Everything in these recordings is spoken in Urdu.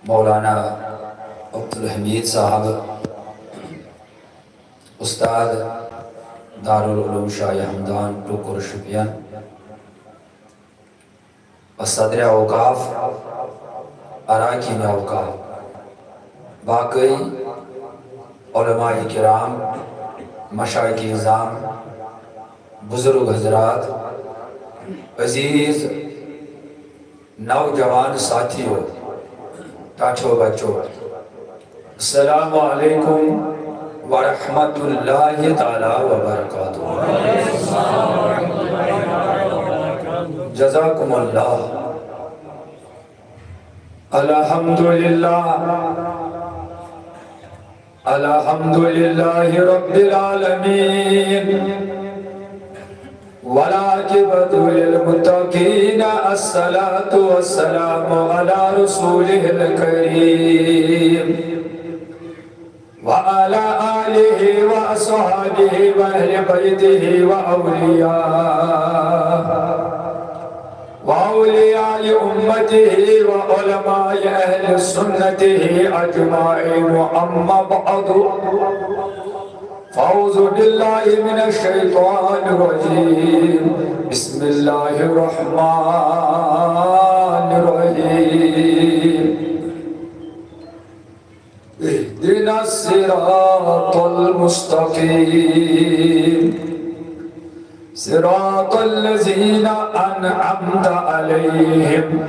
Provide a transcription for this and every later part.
مولانا عبدالحمید صاحب استاد دارالعلوم شاہ ہمدان ٹوکر شپین و صدر اوقاف اراکین اوقاف باقی علماء کرام مشائخ اعظام بزرگ حضرات عزیز نوجوان ساتھیوں ٹاٹھو بچوں السلام علیکم ورحمۃ اللہ تعالی وبرکاتہ جزاکم اللہ الحمدللہ رب العالمین والعاقبۃ للمتقین الصلاۃ والسلام علی رسولہ الکریم وعلى آله وأصحابه وأهل بيته وأولياء أمته وعلماء أهل سنته أجمعين أما بعد فأعوذ بالله من الشيطان الرجيم بسم الله الرحمن الرحيم اهدنا الصراط المستقيم صراط الذين أنعمت عليهم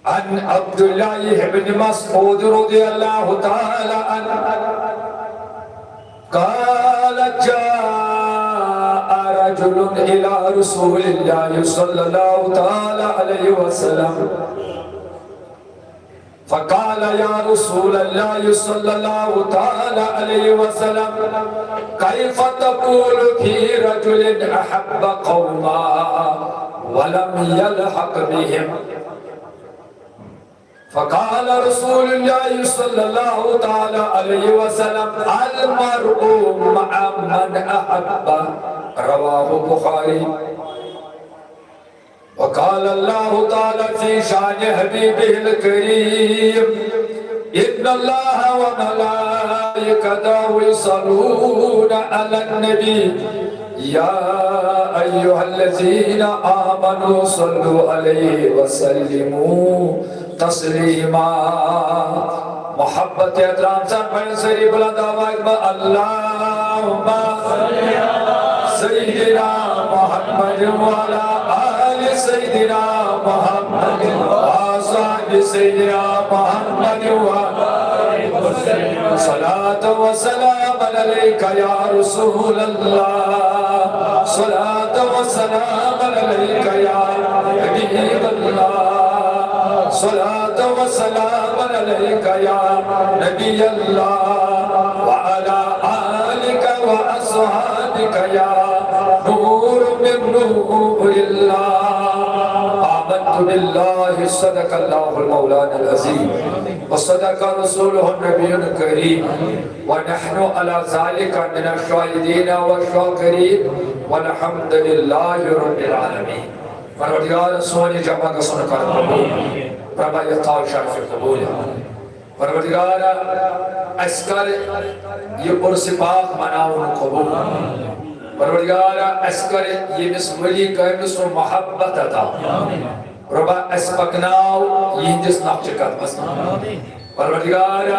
عن عبد الله بن مسعود رضي الله تعالى عنه قال جاء رجل إلى رسول الله صلى الله تعالى عليه وسلم فقال يا رسول الله صلى الله تعالى عليه وسلم كيف تقول في رجل أحب قوما ولم يلحق بهم فقال رسول الله صلى الله تعالى عليه وسلم المرء مع من أحب رواه البخاري وقال الله تعالى في شان حبيبه الكريم إن الله وملائكته يصلون على النبي يا أيها الذين آمنوا صلوا عليه وسلموا تسليما محبت احترام سے بڑے سری بلند آواز میں اللہم سیدنا محمد وعلا آل سیدنا محمد وآصحاب سیدنا محمد وعلا صلاة وسلام علیکہ یا رسول اللہ صلاة وسلام علیکہ یا حبیب اللہ صلاة وسلام علیکہ یا نبی اللہ وعلا آلک وأصحابک یا نور من نور اللہ آمنت باللہ صدق اللہ المولانا العظیم وصدق رسوله النبی الکریم ونحن على ذلك من الشاہدین والشاکرین والحمد للہ رب العالمین پروردگار سونی جمع کا سن کر قبول پربا یتاو شرف قبول پروردگار اسکر یہ عرص پاک مناون قبول پروردگار اسکر یہ مس ولی قیمس و محبت عطا ربا اسپکناو یہندس نقش قدمس پروردگار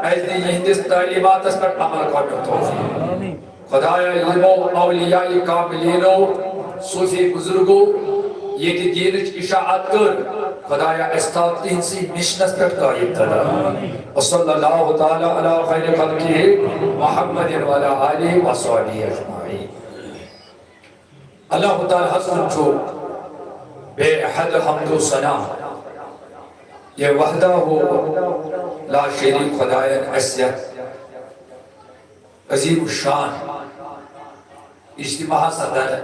ایدی یہندس تعلیمات اس پر عمل کرنے توفیق خدایا علمو اولیاء کاملینو صوفی بزرگو یہ کہ دینچ اشاعت کر خدایا استاقین سی مشنس پر قائم تلا وصلی اللہ تعالی علی خیر خلقہ محمد وعلا آلہ وصحبہ اجمعین اللہ تعالی حسن چھو بے حد حمد و ثنا یہ وحدہ ہو لا شریک خدایا عصیت عظیم الشان اجتماع صدر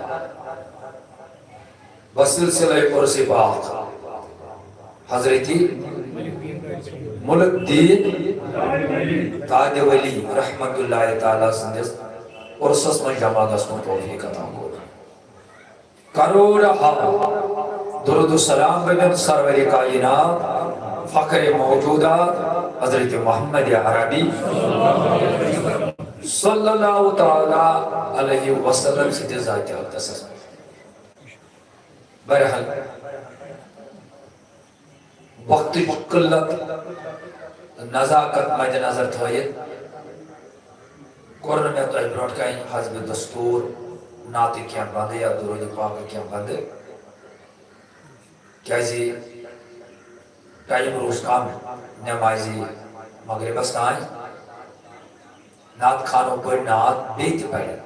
وسلسلہ عرص پاک حضرتی ملک دین تاج ولی رحمت اللہ تعالیٰ سندس عرصس من جمع گسن توفیق عطا ہو کروڑ درود و سلام بگن سرور کائنات فخر موجودات حضرت محمد عربی صلی اللہ تعالی علیہ وسلم سے ذات اقدس بہرحال وقت قلت نزاکت مد نظر تھائیت قرن میں تو برونٹ کہیں حزب دستور ناتی کیا بندے یا درود پاک کیا بندے کیازی ٹائم روز کام نمازی مغرب استائیں نات خانوں پر نات بیت پڑھے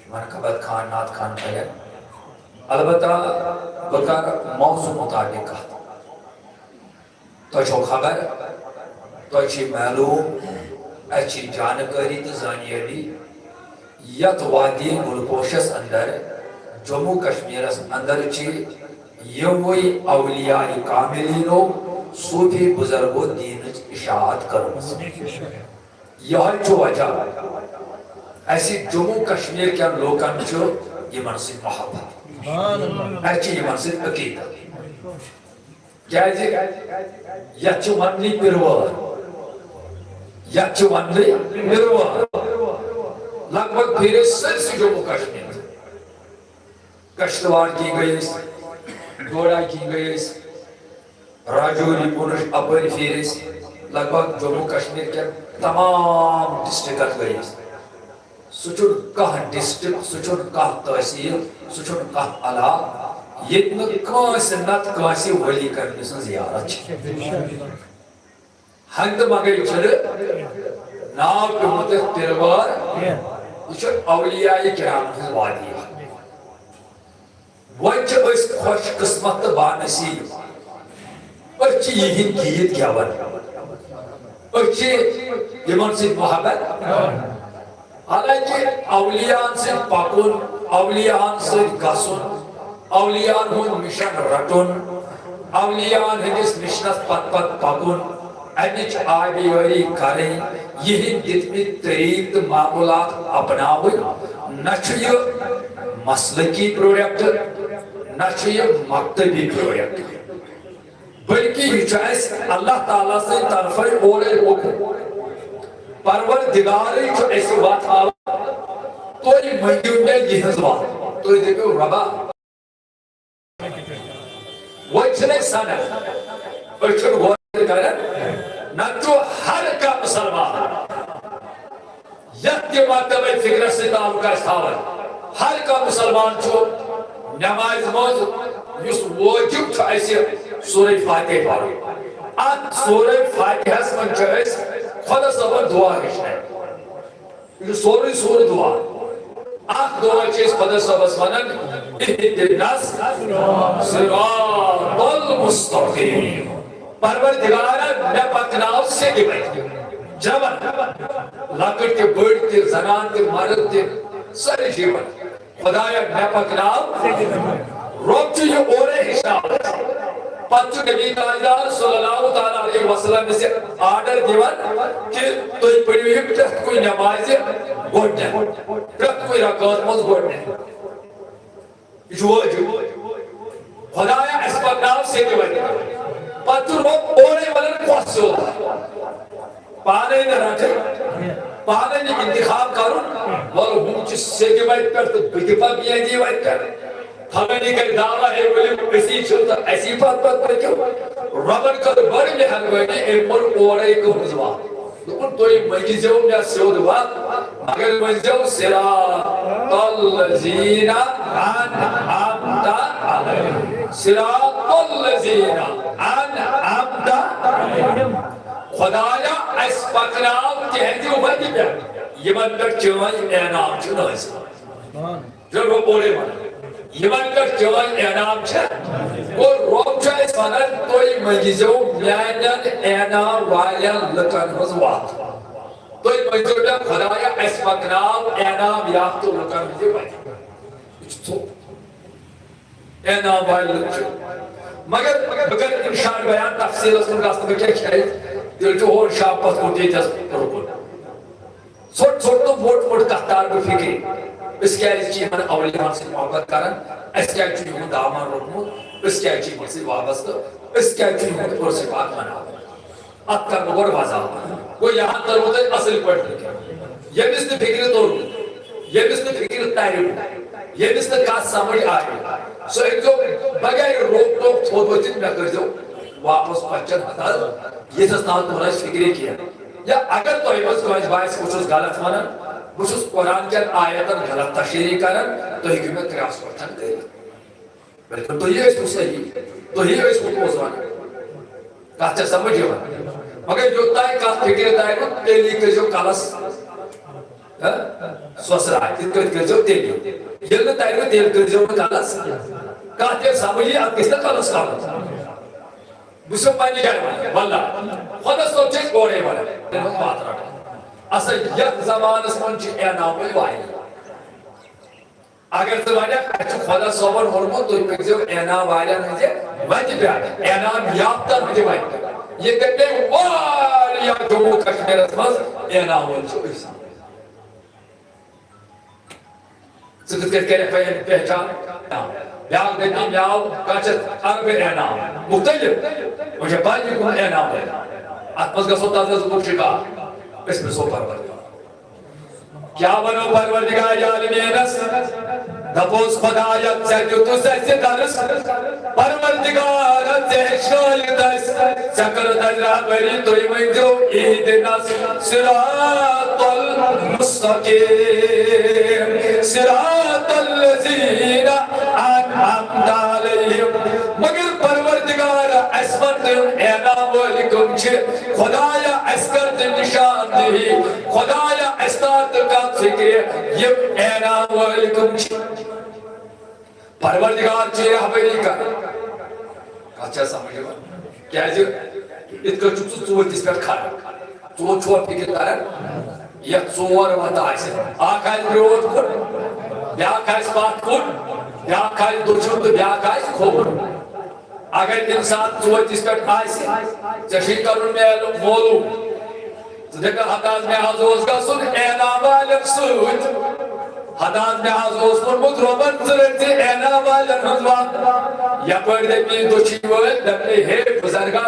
منقبت خان نات خان پڑھے البتہ بکر موضوع مطابق کہتا تو چھو خبر تو چھو معلوم اچھی جانکاری تو زانیاری یت وادی ملکوشس اندر جموں کشمیر اندر چی یوی اولیاء کاملینو صوفی بزرگو دین اشاعت کرو یہ چھو وجہ ایسی جموں کشمیر کے لوکان چھو یہ منصب محبت ایچی یہ منصب عقیدہ کیا ہے یہ چھو منلی پروار یہ چھو منلی پروار لگ بھگ پھیرے سرسی جموں کشمیر کشتوار کی گئی گوڑا کی گئی راجوری پونش اپر فیرس لگ بھگ جموں کشمیر کے تمام ڈسٹرکٹ گئی سچن کہاں ڈسٹرکٹ سچن کہاں تحصیل سچن کہاں علا یہ کانس نت کانسی ولی کرنے سے زیارت ہنگ مگر چھڑ ناو کے متح تیروار یہ چھڑ اولیاء کرام کی وادی وچ اس خوش قسمت بانسی اچھی یہی گیت کیا بن اچھی یمن سے محبت حالانکہ اولیاء سے پاکن اولیاء سے گسن اولیاء ہون مشن رٹن اولیاء ہندس مشنس پت پت پاکن امچ آبی وری کریں یہی جتنی طریق معمولات اپناوئی نچو یہ مسلکی پروڈکٹ نچو یہ مکتبی پروڈکٹ بلکہ یہ چاہیس اللہ تعالیٰ سے طرفی اولے اوکھو پروردگاری جو ایسی بات آلہ تو یہ مہیون میں یہ حضبات تو یہ دیکھو ربا وہ اتنے سانے اچھر غور کریں نہ تو ہر کا مسلمان یک کے مطلب فکر سے تعلق کا استعمال ہر کا مسلمان جو نماز موز یس واجب چھو ایسی سورہ فاتح پڑھو آت سورہ فاتحہ من چاہیس خدا صبر دعا رشنے یہ سورہ دعا آت دعا چیز خدا صبر سمانن اہدناس صراط المستقیم پروردگارہ میں پکناو سے کی بیٹھ جبن لکڑ کے بڑھ کے زنان کے مرد کے سارے جیون خدایا میں پکناو روب جو یہ اورے حشاب پتو نبی تاجدار صلی اللہ علیہ وسلم سے آرڈر دیوان کہ تو یہ پڑی ہوئی پرت کوئی نمازی گوڑنے پرت کوئی رکعت موز گوڑنے جو خدایا اس پکناو سے کی بیٹھ پتو روب اورے ولن پوچھ ہوتا پانے نہ رکھے پانے نے انتخاب کرن اور ہم چس سے کی بیٹھ کر تو بکپا بھی دی بیٹھ کر ہمیں نہیں کہ دعویٰ ہے ولی اسی چھوٹا ایسی بات پر کیوں ربن کا بڑی میں ہنگوئے نے ایک مر اوڑے کو حضوا لیکن تو یہ مجیزیوں میں سیود ہوا مگر مجیزیوں صراط الذین انعمت علیہم صراط الذین انعمت علیہم خدایا اس پکناو کہتی ہو بھائی پہ یہ من کر چوائیں اعنام چنائیں جو وہ بولے مانا یہ من کر چوائیں اعنام چھا اور روب چاہے سانت توی مجیزوں میانیان اعنام والیا لکن حضوات توی مجیزوں خدایا اس مکنام اعنام یافتو لکن حضوات اعنام والیا لکن مگر انشاء بیان تفصیل اس میں راستہ میں کیا دل جو اور شاپت کو دیجاز رکن ژھوٚٹ ژھوٚٹ تہٕ موٚٹ موٚٹ کتھ تار بہٕ فِکرِ أسۍ کیٛازِ چھِ یِمن اولِیاہن سۭتۍ محبت کران اَسہِ کیٛازِ چھُ یِہُنٛد دامن روٚٹمُت أسۍ کیٛازِ چھِ یِمن سۭتۍ وابستہٕ أسۍ کیٛازِ چھِ یِہُنٛد عُرسِ پاک مناوان اتھ کرٕ بہٕ گۄڈٕ وضاحت گوٚو یہاں ترمو تۄہہِ اصٕل پٲٹھۍ ییٚمِس نہٕ فِکرِ توٚرمُت ییٚمِس نہٕ فِکرِ ترِ ییٚمِس نہٕ کتھ سمجھ آیہِ سُہ ہیٚکِو بغیر روک ٹوک تھوٚد ؤتھِتھ مےٚ کٔرۍزیو واپس کوسچن حضرت یتھس نال تُہُنٛد آسہِ فِکرِ کینٛہہ یا اگر تۄہہِ منٛز کٲنٛسہِ باسہِ بہٕ چھُس غلط ونان بہٕ چھُس قرآن کٮ۪ن آیتن غلط تشریح کران تُہۍ ہیٚکِو مےٚ کرٛاس کوسچن کٔرِتھ بلکل تُہی ٲسِو صحیح تُہی ٲسِو پوٚز ونان کتھ چھےٚ سمجھ یِوان مگر یوٚتانۍ کتھ فِکرِ ترِ نہٕ تیٚلی کٔرۍزیو کلس سۄسراے یِتھ کٔنۍ کٔرۍزیو تیٚلی ییٚلہِ نہٕ ترِ نہٕ تیٚلہِ کٔرۍزیو نہٕ کلس کتھ ییٚلہِ سمجھ یی اتھ گژھِ نہ کلس کَرُن بہٕ چھُسو پننہِ جایہِ ونان واللہ خۄدا صٲب چھِ أسۍ اورَے ونان بات رٹان اصل یتھ زمانس منٛز چھِ انعامٕے واریاہ اگر ژٕ ونکھ اسہِ چھُ خۄدا صٲبن ووٚنمُت تُہۍ پٔکۍزیو انعام والٮ۪ن ہٕنٛزِ وتہِ پٮ۪ٹھ انعام یافتن ہٕنٛدِ وتہِ پٮ۪ٹھ ییٚتٮ۪ن مےٚ واریاہ جموں کشمیٖرس منٛز انعام وٲلۍ چھِ أسۍ ژٕ کِتھ کٔنۍ کٔرکھ وۄنۍ پہچان بیاکھ دٔپۍ مےٚ آو کانٛہہ اربہٕ انعام مختلف وۄنۍ چھےٚ پاے یہِ کُس انعام وٲلۍ اتھ منٛز گژھو تتھ شِکار أسۍ پرٛژھو پروردگار کیٛاہ ونو پروردگار عالمیٖنس دپوس خۄدایا ژےٚ دِتُس اَسہِ درس پروردگارا ژےٚ ہیٚچھنٲیِتھ اَسہِ ژےٚ کٔرٕتھ اَسہِ رہبری تُہۍ ؤنۍزیو اِہدِنَس صراط المستقیٖم صراط الذین انعمت علیہم مگر پروردگارا اَسہِ وَن تِم انعام وٲلۍ کٕم چھِ خۄدایا اَسہِ کر تہِ نِشاندہی خۄدایا اَسہِ تار تہٕ کتھ فِکرِ یِم انعام وٲلۍ کٕم چھِ پروردگار چھِ رہبری کران کتھ چھےٚ سمجھ یِوان کیٛازِ یِتھ کٔنۍ چھُکھ ژٕ ژوٗنٛٹھِس پٮ۪ٹھ کھڑا ژٕ چھُوا فِکر کران یتھ ژور وتہٕ آسہِ اکھ آسہِ برٛونٛٹھ کُن بیاکھ آسہِ پتھ کُن بیاکھ آسہِ دٔچھُن تہٕ بیاکھ آسہِ کھووُر اگر انسان ژوٗنٛٹھِس پٮ۪ٹھ آسہِ ژےٚ چھُے کرُن معلوٗم ژٕ دٔپکھ ہتہٕ حظ مےٚ حظ اوس گژھُن انعام والٮ۪ن سۭتۍ ہتہٕ حظ مےٚ حظ اوس ووٚنمُت رۄبن ژٕ رٔٹزِ انعام والٮ۪ن ہٕنٛز وَتھ یپٲرۍ دٔپۍ دٔچھِنۍ وٲلۍ دپنے ہے بُزرگا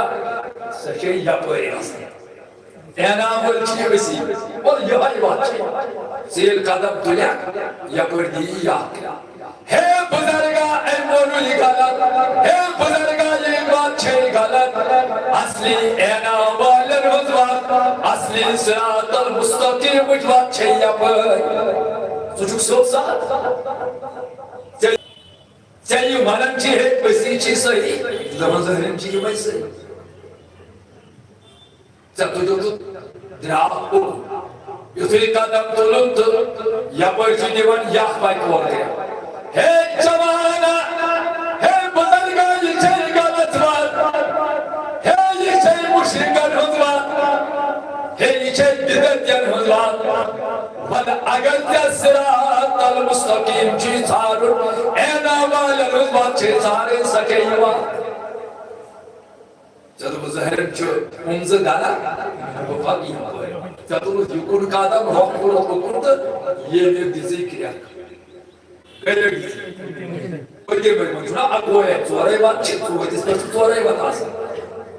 سۄ چھے یپٲرۍ آسان انعام وٲلۍ چھِ أسی اور یِہوٚے وَتھ چھِ ژٕ ییٚلہِ قدم تُلکھ یپٲرۍ دِیی یتھ ہے بُزرگا أمۍ ووٚنُے غلط ہے بُزرگا یہِ وَتھ چھے غلط اصلی انعام والٮ۪ن ہٕنٛز وَتھ اصلی صراط المستقیٖمٕچ وَتھ چھے یپٲرۍ ژٕ چھُکھ سیوٚد سہل ژےٚ یہِ ونان چھِ ہے أسی چھِ صحیح دپان ظٲہرن چھِ یِمے صحیح ژےٚ تُلِتھ درٛاو اُکُن یُتھُے قدم تُلُن تہٕ یپٲرۍ چھُ دِوان یکھ وتہِ اورٕ ہے جوانا ہے بُزرگا یہِ چھے غلط وتھ ہے یہِ چھے مُشرِکن ہٕنٛز وتھ ہے یہِ چھے بِدعتین ہٕنٛز وتھ وَلہٕ اگر ژےٚ صراط المستقیٖم چھُے ژھارُن انعام والٮ۪ن ہٕنٛز وتھ چھے ژھارٕنۍ سۄ چھے یہِ وتھ ژےٚ دوٚپُتھ ظٲہرن چھُ ہُم زٕ غلط بہٕ پکہٕ یپٲرۍ ژےٚ تُلُتھ یُکُن قدم ہۄکھ کوٚرُتھ اُکُن تہٕ ییٚمہِ دِژٕے کرٛٮ۪کھ وۄنۍ چھُنا اکوے ژورے وتہٕ چھِ ژوٗنٛٹھِس پٮ۪ٹھ چھِ ژورے وتہٕ آسان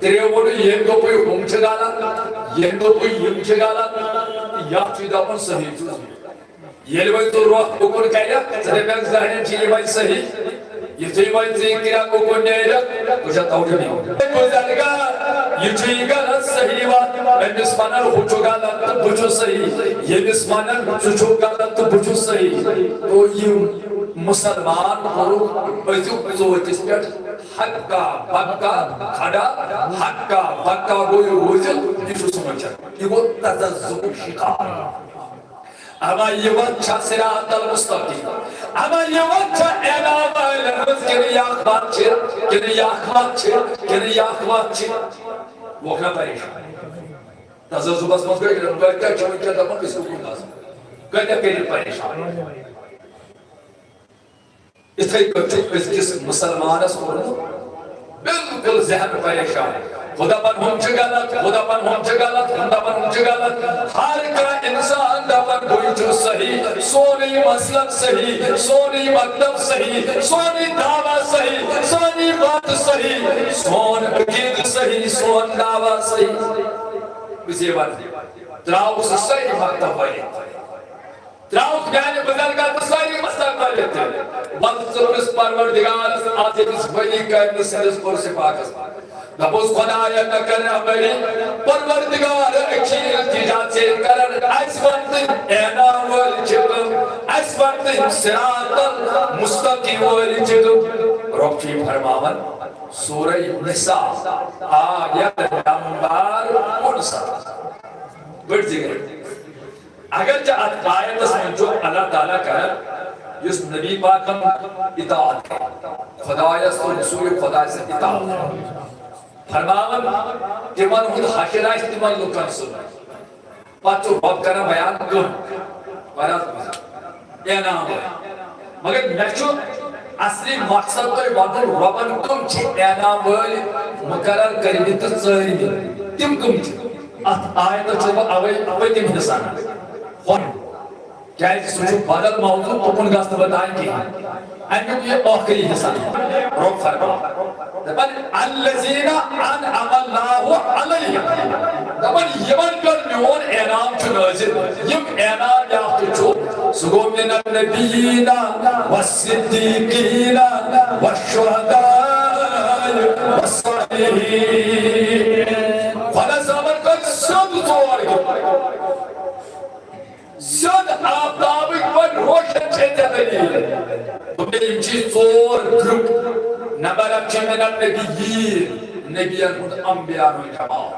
ترٛیٚیو ووٚنُے ییٚمۍ دوٚپُے ہُم چھِ غلط ییٚمۍ دوٚپُے یِم چھِ غلط یتھ چھُے دپان صحیح چھُس ییٚلہِ وۄنۍ ژٕ روٚکھ اُکُن کرکھ ژٕ دپکھ ظٲہرن چھِ یہِ وۄنۍ صحیح یُتھُے وۄنۍ ژٕ یہِ کرکھ اُکُن نیرکھ بہٕ چھُس توجہ بُزرگا یہِ چھُے غلط صحیح وتھ أمِس ونان ہُہ چھُ غلط تہٕ بہٕ چھُس صحیح ییٚمِس ونان ژٕ چھُکھ غلط تہٕ بہٕ چھُس صحیح تو یِم مُسلمان کوٚرُکھ أزیُک ژوٗنٛٹھِس پٮ۪ٹھ ہکا بکا کھڑا ہکا بکا گوٚو یہِ روٗزِتھ یہِ چھُ سونٛچان یہِ گوٚو تذبُک شِکار اما یہِ وَتھ چھا صراط المستقیٖم اما یہِ وَتھ چھا انعام والٮ۪ن ہٕنٛز کِنہٕ یکھ وَتھ چھِ کِنہٕ یکھ وَتھ چھِ کِنہٕ یکھ وَتھ چھِ گوٚکھ نا پریشان تذبُکس منٛز گٔے کٲتیٛاہ چھِ وٕنکٮ۪ن دپان أسۍ اُکُن گژھو کٲتیٛاہ کٔرِتھ پریشان یِتھَے کٔنۍ چھُ أزکِس مُسلمانس کوٚرمُت بِلکُل ذہن پریشان ہُہ دپان ہُم چھِ غلط ہُہ دپان ہُم چھِ غلط ہُم دپان ہُم چھِ غلط ہر کانٛہہ انسان صحیح سونی مسلک صحیح سونی مطلب صحیح سونی دعویٰ صحیح سونی بات صحیح سون عقید صحیح سون دعویٰ صحیح بسی بات تراؤ سے صحیح مطلب ہوئی تراؤ بیانی بزرگات صحیح مستقبل لیتے بلسرس پروردگار آتیس بلی کرنی سرس پر سپاکس نبوز خدایہ نکر عملی پروردگار اچھی التجات سے کرن اس وقت اعنام والجبم اس وقت صراط المستقیم والجبم ربی فرماون سورہ نساء آیت نمبر 19 بڑھ ذکر اگر جاءت آیت اسمن جو اللہ تعالیٰ کر اس نبی پاکم اطاعت خدایہ سے رسول خدایہ سے اطاعت فرماون تمن ہند حشر آس تمن لکن سن پتہ رب کران بیان کم انعام مگر مے اصلی مقصد تھی ون ربن کم انعام ول مقرر کرمت تو ژٲرمٕتۍ تم کم ات آیت اوے پتم حصہ کیازِ سُہ چھُ بدل موضوع تُکُن گژھِ نہٕ بہٕ دانہِ کِہیٖنۍ امیُک یہِ ٲخری حصہ رۄب فرماو دپان الذین انعم اللہ علیہم دپان یمن پٮ۪ٹھ میون انعام چھُ نٲزِل یِم انعام یافتہٕ چھُ سُہ گوٚو مِنَ النبیین والصدیقین والشہداء والصالحین خدا صاحبن کٔر سیوٚد ژور سیوٚد آفتابٕکۍ پٲٹھۍ روشن چھِ ژےٚ دٔلیٖل دوٚپمے یِم چھِ ژور گرُپ نمبر اکھ چھِ مِنَ النبیین نبیَن ہُنٛد انبیاءن ہُنٛد جماعت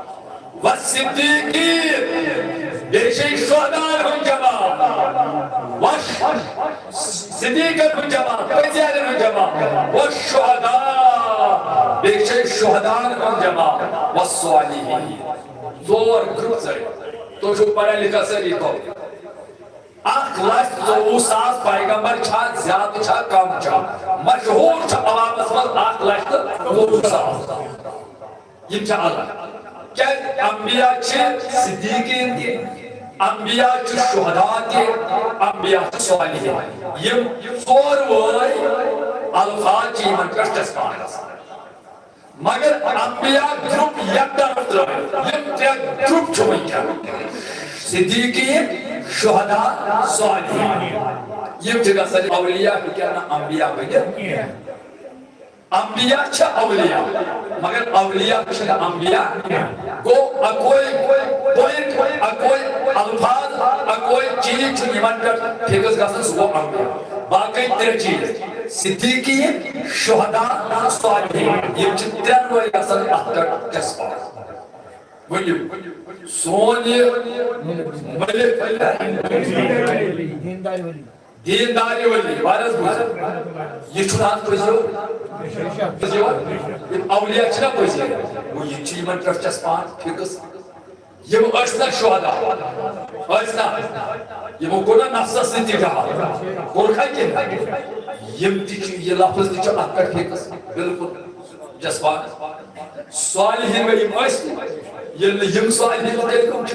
والصدیقین بیٚیہِ چھِ شہداءن ہُنٛد جماعت صدیقن ہُنٛد جماعت پٔزیٛارٮ۪ن ہُنٛد جماعت والشہداء بیٚیہِ چھِ شہداءن ہُنٛد جماعت والصالحین ژور گرُپ ژٔٹۍ تُہۍ چھِو پڑھا لکھا سٲری تو 1,24,000 پیغمبر چھا زیادہ چھا کم چھا مشہور چھا عوامس مز 1,24,000 یہ چھا اللہ کیا انبیاء چھے صدیقین دی انبیاء چھے شہداء دی انبیاء چھے صالحین یہ ژور وٲرۍ الفاظ چھِ یمن پٮ۪ٹھ ٹسکان گژھان مگر انبیاء گروپ یکدم ترٛٲوِتھ یِم ترٛےٚ گروپ چھِ وٕنکٮ۪ن صدیقین شہداء صالحین یم چھِ گژھان اولیاء ہیٚکن نہٕ انبیاء بٔنِتھ انبیاء چھِ اولیاء مگر اولیاء چھِنہٕ انبیاء گوٚو اکوے الفاظ اکوے چیز چھُ یمن پٮ۪ٹھ فِکس گژھان سُہ گوٚو انبیاء باقٕے ترٛےٚ چیٖز صدیقین شہداء صالحین یم چھِ ترٛٮ۪ن وٲرۍ گژھان اتھ پٮ۪ٹھ ٹسپاس ؤنِو سون یہ ملک دینداری ولی بارس بوز یہ چھنا پزیو اولیاء چھنا پزیو وہ یہ چھ یمن پٮ۪ٹھ چسپان فکس یم ٲسۍ شہدا ٲسۍ یمو کوٚر نہٕ نفسس سۭتۍ تہِ جہاد کوٚرکھا کینٛہہ یم تہِ چھِ یہ لفظ تہِ چھُ اتھ پٮ۪ٹھ فکس بالکل جذبات صالحین ولی یم ٲسۍ ییٚلہِ نہٕ یم صالحین تیٚلہِ کٕم چھِ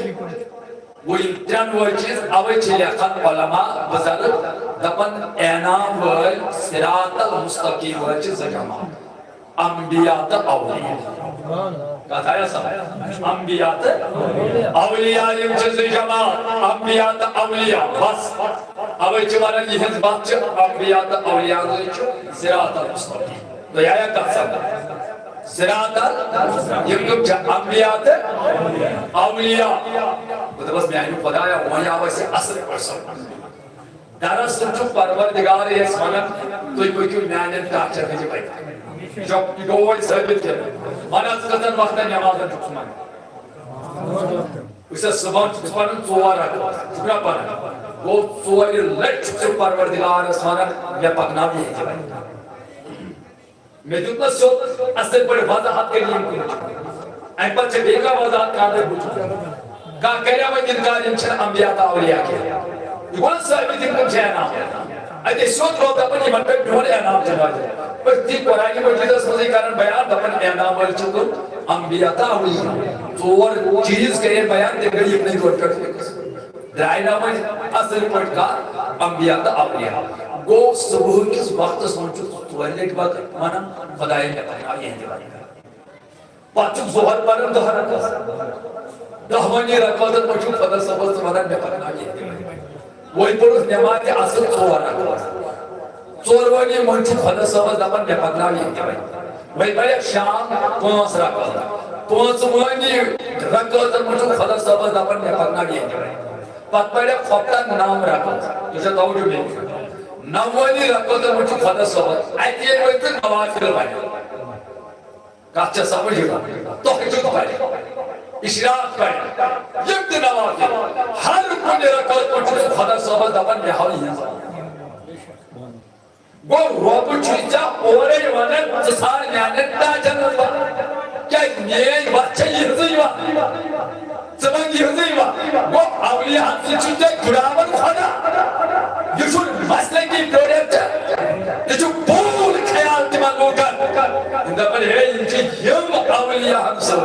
وہ یم ترٛٮ۪ن وٲلۍ چیٖز اوے چھِ لیکھان علماء بزرگ دپان انعام وٲلۍ صراط المستقیم وٲلۍ چھِ زٕ جماعت انبیاء تہٕ اولیاء کتھ آیا سمجھ انبیاء تہٕ اولیاء یم چھِ زٕ جماعت انبیاء تہٕ اولیاء بس اوے چھِ ونان یِہنٛز وتھ چھِ انبیاء تہٕ اولیاء چھِ صراط المستقیم تۄہہِ آیا کتھ سمجھ صراط یم کم چھِ انبیاء تہٕ اولیاء بہٕ دپس میانہِ خدایا وۄنۍ آو اَسہِ اصل پٲٹھۍ سمجھ دراصل چھُ پروردگار اَسہِ ونان تُہۍ پٔکِو میانٮ۪ن ٹاچن ہٕنٛدِ پٔکۍ یہِ گوٚو وۄنۍ ثٲبت کٔرِتھ وَن حظ کٔژن وقتن نٮ۪مازن چھُکھ ژٕ منان بہٕ چھُس صُبحن چھُکھ ژٕ پران 4 رکعت چھُکھ نا پران گوٚو 4 لٹہِ چھُکھ ژٕ پروردگارس ونان مےٚ پکناو ییٚتہِ وۄنۍ میں دیُت نہ سیوٚد اصل پٲٹھۍ وضاحت کٔرِتھ یِم کٕم چھِ امہِ پتہٕ چھِ بیٚیہِ کانٛہہ وضاحت کانٛہہ بوٗزِتھ کانٛہہ کریا وۄنۍ اِنکار یِم چھِنہٕ انبیاء تہٕ اولیاء کینٛہہ یہِ گوٚو نہ ثٲبت یِم کٕم چھِ انعام اتے سیوٚد روٗد دپان یِمن پٮ۪ٹھ میون انعام چھُ نٲزِل أتھی قرآنہِ مجیٖدس منٛزٕے کران بیان دپان انعام وٲلۍ چھِ کٕم انبیاء تہٕ اولیاء ژور چیٖز کرے بیان تِم گٔے یِمنٕے دۄن پٮ۪ٹھ فِکس درائنا میں اصل پٹ کا انبیاء دا اولیاء گو صبح کس وقت سمجھو تولیٹ وقت مانا خدای نے پڑھا یہ دیوانی پاچک زہر پڑھن دہر رکھا دہوانی رکھا در مجھو خدا سبز مانا میں پڑھا یہ دیوانی وہی پڑھو نماز اصل چور رکھا چوروانی مجھو خدا سبز دپن میں پڑھا یہ دیوانی وہی پڑھے شام پانس رکھا پانس وانی رکھا در مجھو خدا سبز دپن میں پڑھا یہ دیوانی پت پڑھے خطا نام رکھا جسے توجہ میں نوانی رکھو تو مجھے خدا صحبت ایتی ہے کوئی پھر نوافل بھائی کہا سمجھے گا تحجد بھائی اشراق بھائی یک نوافل ہر کنی رکھو تو مجھے خدا صحبت دبن میں حالی ہیں گو روب چیزا اورے ونن جسار میانن دا جنت با کیا نیئی بچے یہ زیوہ زمان یہ زیوہ گو اولیاء ہم سے چیزا گرامن خدا یہ شو مسئلہ کی پروڈکٹ ہے یہ جو بول خیال تیمان لوگن اندہ پر ہے ان کی یم اولیاء ہم سے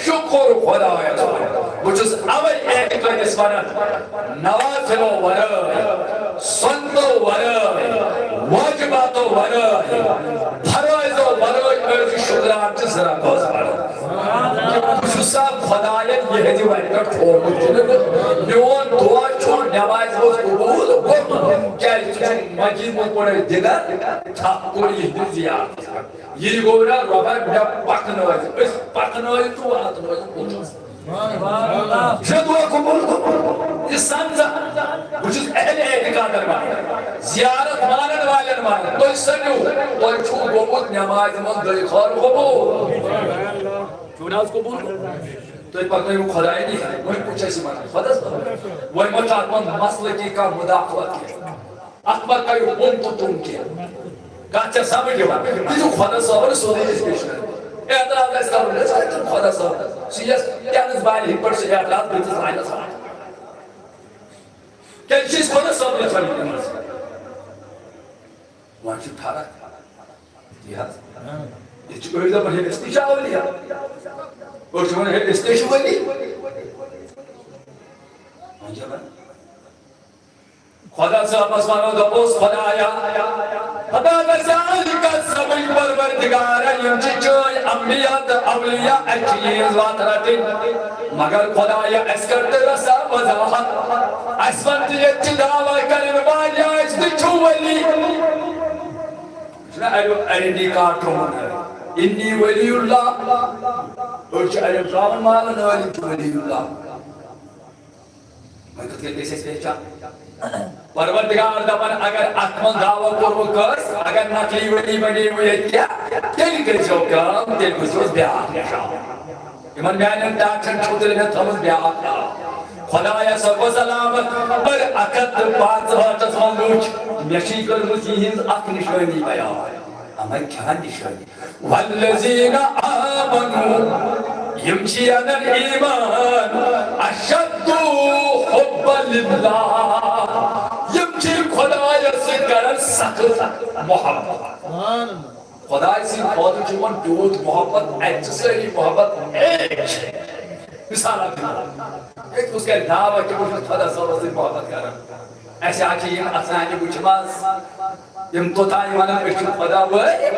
شکر خدا ہے وچس اولی ایک کوئی نسوانا نوافلو ورائے سنتو ورائے واجباتو ورائے فرائضو ورائے ارزی شکران جس طرح کوز پڑھا کہ صاحب خدایت یہ ہے جو ہے کہ ٹھوڑ مجھے نیون دعا چھوڑ نماز روز قبول کیا مجید میں پڑھے دیگر تھاکور یہ دن زیاد یہ گوڑا ربا بڑا پکنوز اس پکنوز تو آتنوز پوچھو یہ دعا قبول کو یہ سمجھا وچھز اہل اعتقاد درمان زیارت مانن والن مانن تو اس سنو تو چھو گوبت نماز من دل خار قبول چھو ناز قبول تو ایک پاک نہیں وہ خدای نہیں ہے وہی پوچھے سی مانا خدا سا وہی مچات من مسلکی کا مداخلت کیا اکبر کا یہ بون تو تم کیا کہا سامنے گیا یہ جو خدا صاحب نے سونے اس پیش کرے اعتراض کا اس کا بولے چاہے تم خدا صاحب سیاس کیا نزبائی ہی پر سے اعتراض بیتس آئینا سامنے کیا چیز خدا صاحب نے فرمی کرنا سکتا وہاں چی اٹھارا یہ چی کوئی دفعہ ہے استیشا ہو لیا اور جو ہے استیشا ہو لی خدا صاحب اسمانو دبوس خدا آیا خدا بزالک سبی پروردگارا ینچی چوئی انبیاء اولیاء اچیز واتراتی مگر خدا آیا اس کرتے رسا وضاحت اسفنت یچی دعوی کرن وایا استی چوولی شنا ارینی کارٹون انی ولی اللہ اور چا ارین فرامن مالن ولی اللہ میں کہتے ہیں کیسے پیچا پروردگار دپن اگر اتمن دعوی کرو کرس اگر نقلی ولی بنی ہوئی کیا تیل کرجو کام تیل کسوز بیاق نشاو ایمان بیانن ڈاکٹر چھوٹر میں تھمز بیاق نشاو خدایا سب و سلامت پر اکت پانچ ہاتھ ملوچ میشی کر مسیحز اک نشانی بیان اما کیا نشانی والذین آمنوا یمشیان الایمان اشد حب للہ یمشی خدای سے کرن سخت محبت خدای سے خود چون دود محبت اجسری محبت ایک مثال آپ ایک اس کے دعوی کہ وہ خدا صلی سے محبت کرن ایسے آچے یہ اسانی بچماز یم تو تانی وانا پیشو خدا ہوئے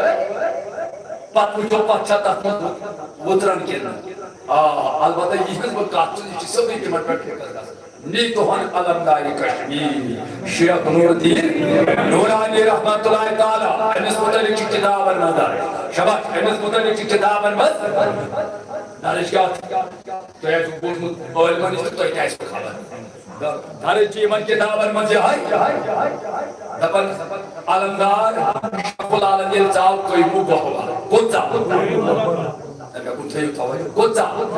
پات مجھو پاچھا تحمد وطرن کینا البتہ یہ ہے وہ کاتو یہ چیز سب ایک مرد پر کرتا نیتوہن علمداری کشمیر شیخ نور الدین نورانی رحمت اللہ تعالی انس متعلق کتاب المدار شباش انس متعلق کتاب المدار نارشگاہ تو یہ جو بولمت علمان اس تو کیا اس پر خبر دارے چیمن کتاب المدار دپن علمدار شیخ العالمین چاو کوئی مو بہوا کون چاو نبی کن تھے اتھاوئی کون چاو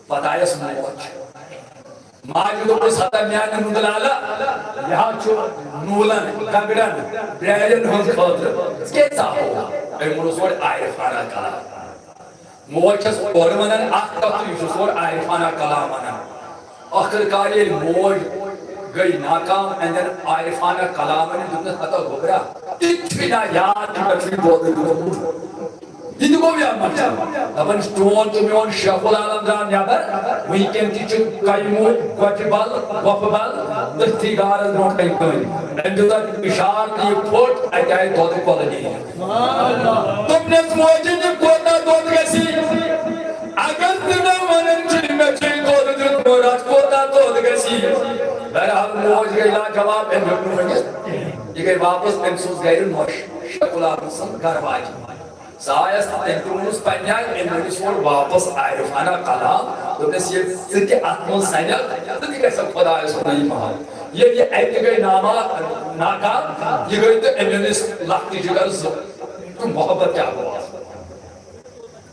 پتائیس موچ ماجدو کو ستا میان نودلالا یہاں چھو نولن گگڑن بریجن ہنس خاطر اس کے چاہو اے مرسور آئرفانا کلام موچس اورمنن اختتو یسور آئرفانا کلامنا آخر کاری موج گئی ناکام اندر آئرفانا کلامنا جنہیں خطا گھبرا اتنا یاد کچھوی بہت دور یہ گو دپان چون تو میون شیخ العالم درا نبر ونکین تہ کمو گوچہ بل گوپ بل تھی گارس برو کن کن ام دت اشار تو یہ پھٹ اتہ آئی دود کل نیت دپنس موجی یہ کوتا دود گسی اگر تم ونان مے دود دت ات کوتا دود گسی بہرحال موج گئی لاجواب ام ہیوک ورنت یہ گئی واپس ام سوز گر نوش شیخ العالم سن گھر واجہ سایس تمس پنہ امس وول واپس عارفانہ کلام دس یہ اتم سنک تو یہ گھس خدا صن محل یہ اتہ گئی ناکام یہ گئی تو امس لخت جگر تو محبت کیا ہوا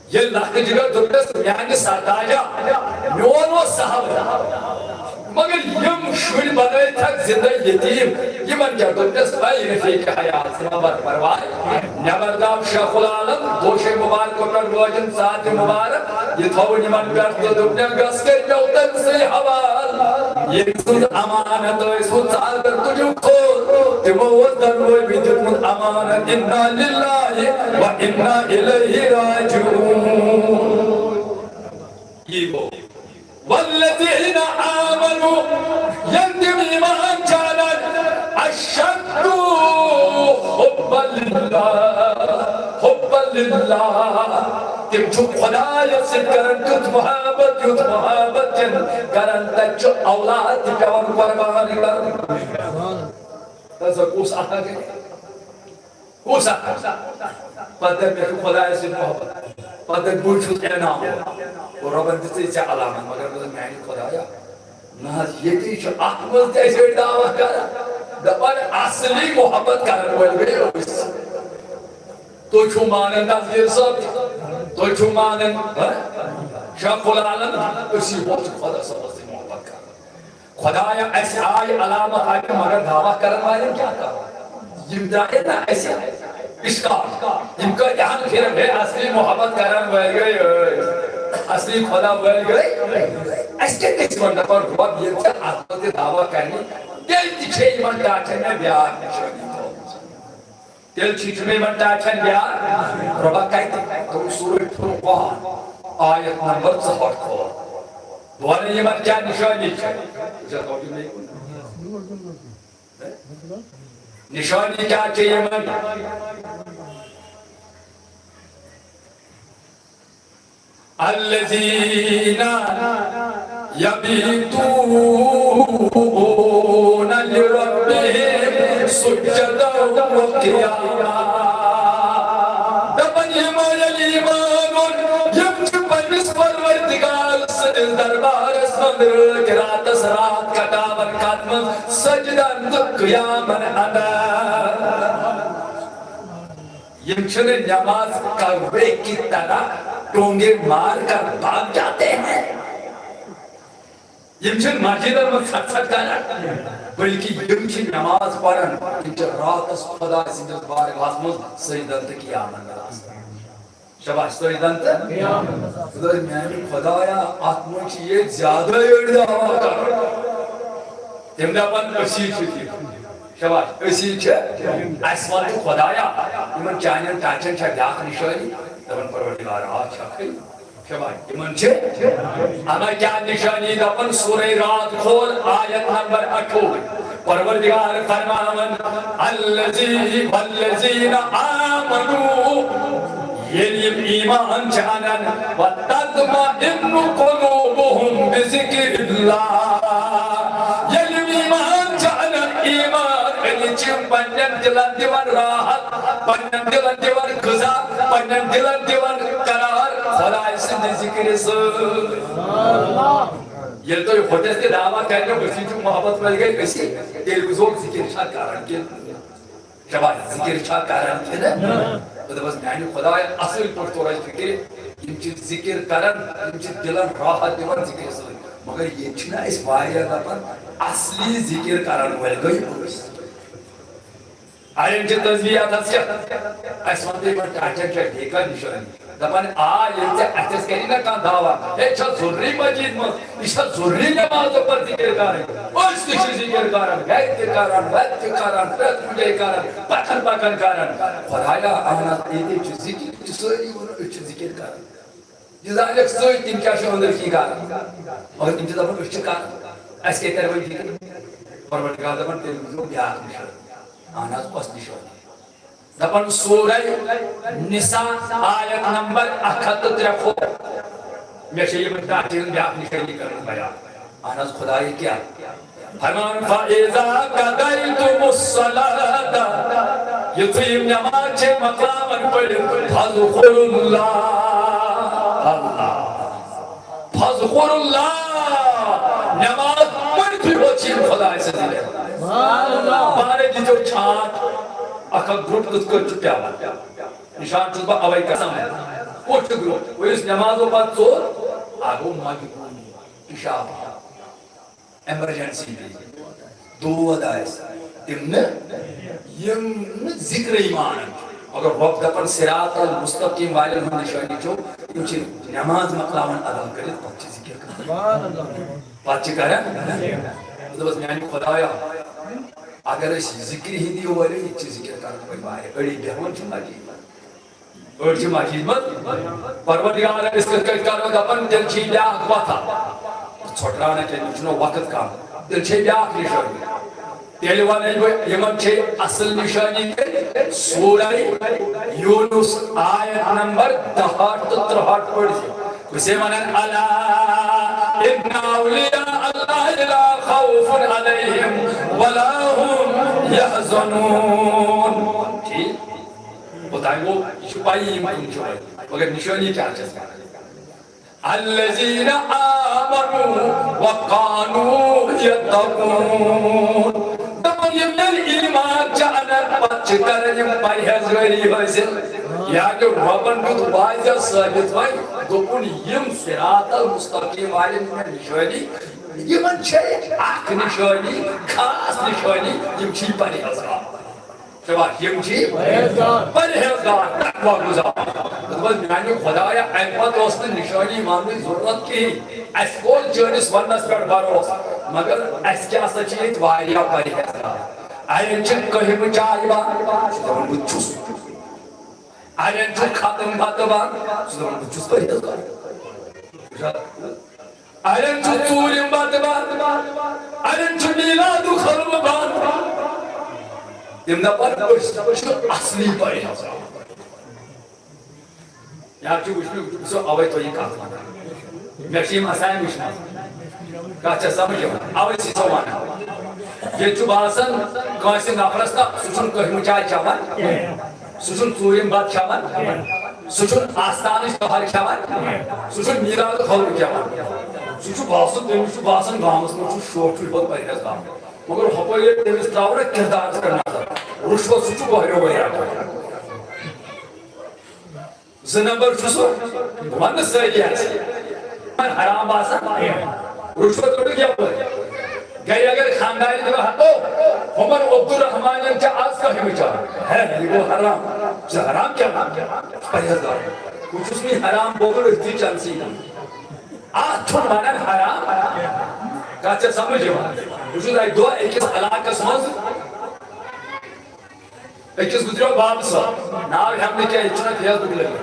یہ لخت جگر دس میانہ سرتاجہ میون وہ صاحب مگر یم شر بنائی تھک زندہ یتیم یمن کیا دس بھائی رفیق حیات نبر پروائی نبر دام شیخ العالم دوش مبارک پر روجن ساتھ مبارک یہ تھو یمن پیٹ تو دبنے گس کر پیوتن سے حوال یہ سود امانت سود سالر تجھو کھول تمو وزن وہ بیدت من امانت انا للہ و انا الیہ راجعون یہ وہ والذین آمنوا یندم ایمان جانت اشد حبا للہ تم چھو خدا یسد کرن کت محبت جن کرن تچو اولاد پیور قربان کرن تازہ کوس آتا گئے کوس آتا پتہ میں تو خدا یسد محبت پتہ بوچھت انام اور ربن دیتے سے علامت مگر بزن میں خدایا ناز یہ چھ احمد ایسے دعویٰ کرا دپان اصلی محبت کرن ول گئے تو چھو مانن نظیر صاحب تو چھو مانن شیخ العالم اسی وقت خدا صاحب سے محبت کرن خدایا ایسے آئی علامت آئی مگر دعویٰ کرن والے کیا کرا یم دائے نا ایسے اشکال یم کا یہاں پھرم ہے اصلی محبت کرن ول گئے اصلی خدا ول گئے اس کے کس من پر رب یہ تھا آتمت دعویٰ کرنی دل تیچھے من ڈاچن میں بیار نشانی دل تیچھے من ڈاچن بیار ربا کہتے تو سورہ فرقان آیت نمبر 64 کھول دوانے یہ من کیا نشانی نشانی کیا چاہیے من الذين يبيتون لربهم سجدا وقياما دبن ایمان ایمان یمچ پنس پروردگار سجد دربار سندر کرات سرات کٹاور کاتمن سجدن قیاما انا یمچن نماز کعبے کی طرح ٹونگے مار کر بھاگ جاتے ہیں یمچن مسجد میں کھٹ کرنا بلکہ یمچن نماز پڑھن یمچن رات اس خدا سندس بارگاہس مز سجدن تہ قیامن شباش سجدن تہ خدا میانی خدایا ات من چھ یہ زیادہ اڑ دعویٰ کر تم دپان اسی چھ شباش اسی چھ اس ون خدایا یمن چانن ٹاچن چھ بیاکھ نشانی دپان پروردگار آچھا شباش یمن چھ اما کیا نشانی دپان سورہ رات کھول آیت نمبر 28 پروردگار فرماون والذین آمنوا یلیم ایمان جانن وتطمئن قلوبهم بذکر اللہ یلیم ایمان جانن ایمان چم پنن دلن دیوان راحت پنن دلن دیوان غذا پنن دلن دیوان قرار خدا سند ذکر یل تو ہوتس کے دعویٰ کرنے بسی جو محبت مل گئی کسی تیل بزرگ ذکر چھا کارن کے شباش ذکر چھا کارن کے نا تو بس میانی خدا اصل پر تو رج فکر یم چیز ذکر کرن یم چیز دلن راحت دیوان ذکر سوئی مگر یہ چھنا اس واریہ دپن اصلی ذکر کرن ول گئی Ayrıca tezbiyat asya. Asmante ben kaçak çek dekar nişan. Dapan yente ateş kerine kan dava. Echa zurri macid mı? İşte zurri namazı par zikir kar. Oş kişi zikir karan. Gayet karan. Vet karan. Vet müde karan. Bakın karan. Khudaya ana eti zikir söyle onu üç zikir karan. Cizalek söyle tim kya şondur ki karan. Or tim dapan üç karan. Eski terbiye zikir. Parvardigar dapan televizyon biat nişan. Anas pas nişan. Dapan surah Nisa ayat number 134. میں سے یہ بتا چیز بھی آپ نکلی کرنے بیا آناز خدای کیا فرمان فَإِذَا قَدَيْتُمُ الصَّلَاةَ یتیم نماز چھے مقامن پڑھ فَذْكُرُ اللَّهِ فَذْكُرُ اللَّهِ نماز پڑھ پھر وہ چیز خدای سے دلے بارے دی جو چھانٹ اکھا گروپ کت کر چکیا نشان چوزبا اوائی قسم ہے اٹھ گروپ وہ اس نمازوں پر زور آگو مجبوری اشاب ایمرجنسی بھی دو ادائیس تمہیں ذکر ایمان اگر رب دپن صراط المستقیم والے ہم نشانی جو انچہ نماز مقلامان ادا کرے پچھے ذکر کریں پچھے کریں بس میانی خدایا اگر اس ذکر ہی دیو والے انچہ ذکر کریں بھائی اڑی بیہون چھنا کی ارچ ماجید مت پروردگار اس کا کرو دپن دل چھی لیا اخوا تھا چھوٹرانا کے نچنو وقت کا دل چھی لیا نشانی تیلی وانے یمن چھے اصل نشانی سورہ یونس آیت نمبر 63 پڑھ دی اسے منن الا ان اولیاء اللہ لا خوف علیہم ولا هم يحزنون ٹھیک بتائیں وہ چھپائی ایمان چھپائی مگر نشانی کیا چیز ہے الذین آمنوا وقانوا یتقون دپن یم ایمان چانر پچ کر یم پرہیزگاری حاصل یا کہ ربن کو واضح ثابت ہوئی دپن یم صراط المستقیم والے نشانی یمن چھے اخ نشانی خاص نشانی یم چھی پرہیزگار شباب یم چھی پرہیزگار تقوی گزار بس میانی خدایا احمد دوست نشانی ماننے ضرورت کی اس کول چونس ونس پر بروس مگر اس کیا سچیت واریا پرہیزگار آئین چھ کہیں چاہی بان شدون بچوس آئین چھ ختم بات بان شدون بچوس پرہیزگار آئین چھ توریم بات بان آئین چھ میلاد خلب بان یمنا پر اصلی پرہیزگار یا چھ وشنو اوے تو یہ کہا میں چھ مسائل وشنو کہا سمجھو اوے سی سوانا یہ چھ باسن کانسی نفرستا سچن کہم چاہ چاوان سچن ژوٗرِم بات چاوان سچن آستانش تہار چاوان سچن میلاد خلق چاوان سچ باسن تمس چھ باسن گامس مجھ شوق بہت پرہیزگار مگر ہپٲرۍ تمس تراونا کردار کرنا رشوت سچ واریاہ واریاہ زٕ نمبر چھُس ون سٲری حرام آسان رشوت روٚٹُکھ یپٲرۍ گئی اگر خاندانی دو ہتو ہمن عبدالرحمن چا آز کا ہی بچار ہے یہ وہ حرام حرام کیا پرہیزگار کچھ اس میں حرام بول رہی چانسی آج چھوڑ مانن حرام کہتے سمجھو اس نے دو ایکس علاقہ سمجھ ایکس گزریو باب صاحب ناو ہم نے کیا اتنا فیاض بک لگا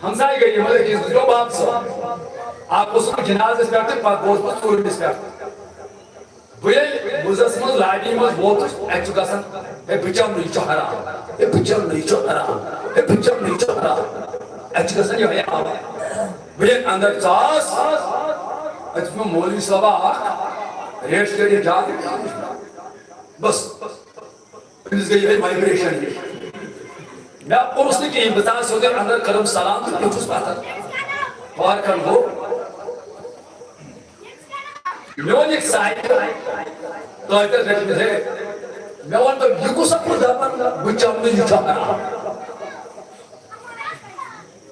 ہمسائی گئی مطلب ایکس گزریو باب صاحب آپ اس کو جناز اس پہ آتے پاک بوز پر سورم اس پہ آتے بھئی بوزس مز لائنی مز ووت ایچو گسن اے بچم نیچو حرام اے بچم نیچو حرام اے بچم نیچو حرام ایچو گسن یہ آوا بھئی اندر ساس ایچو میں مولوی صاحبہ ریش کے لیے جا بس انس گئی ہے مائگریشن میں آپ کو اس نے کہ بتا سوگر اندر کرم سلام تو کچھ اس بات ہے اور کر گو میون ایک سائٹ تو ایتر رکھنے سے میون تو یکو سب کو دامن بچہ میں یہ چاہتا ہے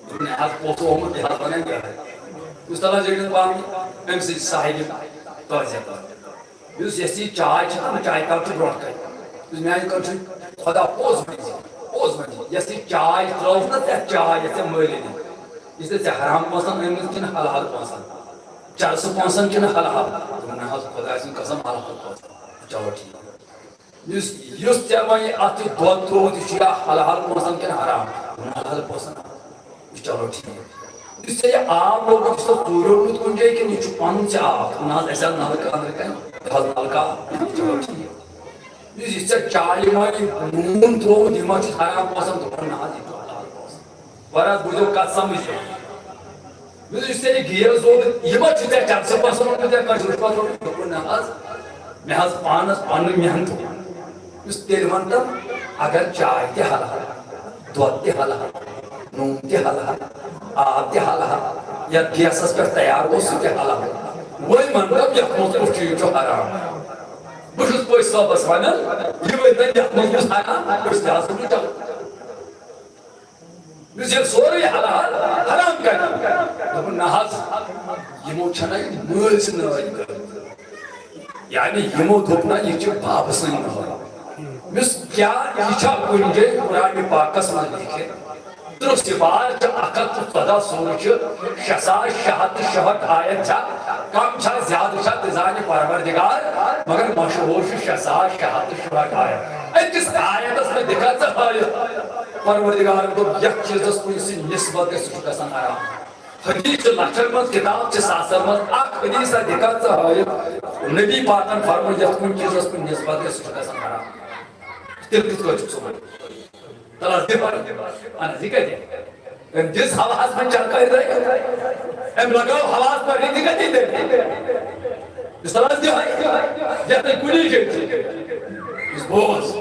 تو نے آج پوسو ہمیں دیہات بنائیں گیا ہے اس طرح جگہ باہمی ایم سی ساہی تو ایسے تو اس جیسی چائے چھتا میں چائے کا چھو روٹ کئی میانہِ خٲطرٕ خۄدا پوٚز وَنہِ یۄس یہِ چاے ترٛٲوٕس نا ژےٚ چاے یۄس ژےٚ مٲلۍ أنِتھ یہِ چھِ ژےٚ حرام پونٛسَن أنۍمٕژ کِنہٕ حلال پونٛسَن چرسہٕ پونٛسَن کِنہٕ حلال دوٚپُن نہ حظ خۄداے سٕنٛز قسم حلال پونٛسَن چلو ٹھیٖک یُس ژےٚ وۄنۍ اَتھ یہِ دۄد ترٛووُتھ یہِ چھُ یا حلال پونٛسَن کِنہٕ حرام حلال پونٛسَن چلو ٹھیٖک یُس ژےٚ یہِ آب لوگُتھ یہِ چھُ ژوٗریومُت کُنہِ جایہِ کِنہٕ یہِ چھُ پَنُن ژےٚ آب نہ حظ اَسہِ حظ نَلکہٕ أنٛدرٕ کَنہِ یہِ حظ نَلکہٕ آب چلو ٹھیٖک یُس یہِ ژےٚ چایہِ منٛز یہِ نوٗن ترٛووُتھ یہِ ما چھُ حرام پونٛسَن دوٚپُن نہ حظ یہِ چھُ حلال پونٛسَن وَرٕ حظ بوٗزِو کَتھ سَمٕجھ یُس ژےٚ یہِ گیس لوگُتھ یہِ ما چھُ ژےٚ چرسہٕ پونٛسَن اوٚنمُت یا کٲنٛسہِ رُشوت روٚٹمُت دوٚپُن نہ حظ مےٚ حظ پانَس پَنٕنۍ محنت یُس تیٚلہِ وَن تَم اگر چاے تہِ حلال دۄد تہِ حلال نوٗن تہِ حلال آب تہِ حلال یا گیسَس پٮ۪ٹھ تیار اوس سُہ تہِ حلال وۄنۍ وَن تَم یَتھ منٛز کُس چیٖز چھُ حرام بہٕ چھُس پٔژھۍ صٲبَس وَنان یہِ ؤنۍ تَن یَتھ منٛز کُس حرام أسۍ تہِ ہسا چھُ چلو یُس ییٚلہِ سورُے حلال حرام کَرِ دوٚپُن نہ حظ یِمو چھَنا یہِ مٲلۍ سٕنٛز نٲے کٔرمٕژ یعنی یِمو دوٚپ نہ یہِ چھِ بابہٕ سٕنٛز نٲے یُس کیٛاہ یہِ چھا کُنہِ جایہِ قرآنِ پاکَس منٛز لیکھِتھ 30 سِپار چھِ 114 سورٕ چھِ 6666 آیت چھا کم چھا زیادٕ چھا تہِ زانہِ پروردگار مگر مشہوٗر چھُ 6666 آیت أکِس آیتَس منٛز دِکھا ژٕ ہٲیِتھ پروردگارن دوٚپ یَتھ چیٖزَس کُنہِ سۭتۍ نِسبت گژھِ سُہ چھُ گژھان حرام حدیث چھِ لَچھَن منٛز کِتاب چھِ ساسَن منٛز اکھ حدیثا دِکھا ژٕ ہٲیِتھ نبی پاکن فرموو یَتھ کُنہِ چیٖزَس کُنہِ نِسبت گژھِ سُہ چھُ گژھان حرام تیٚلہِ کِتھ کٲٹھۍ چھُکھ ژٕ وَنان تَلہٕ حظ دِ اہن حظ یہِ کَتہِ أمۍ دِژ ہَوہَس منٛز چَرکٲرۍ رٲیِتھ أمۍ لگٲو ہَوہَس منٛز رِتہِ کَتہِ دِتھ یُس تَلہٕ حظ دِہٲے یَتھ نہٕ کُنی جایہِ چھُ یُس بوز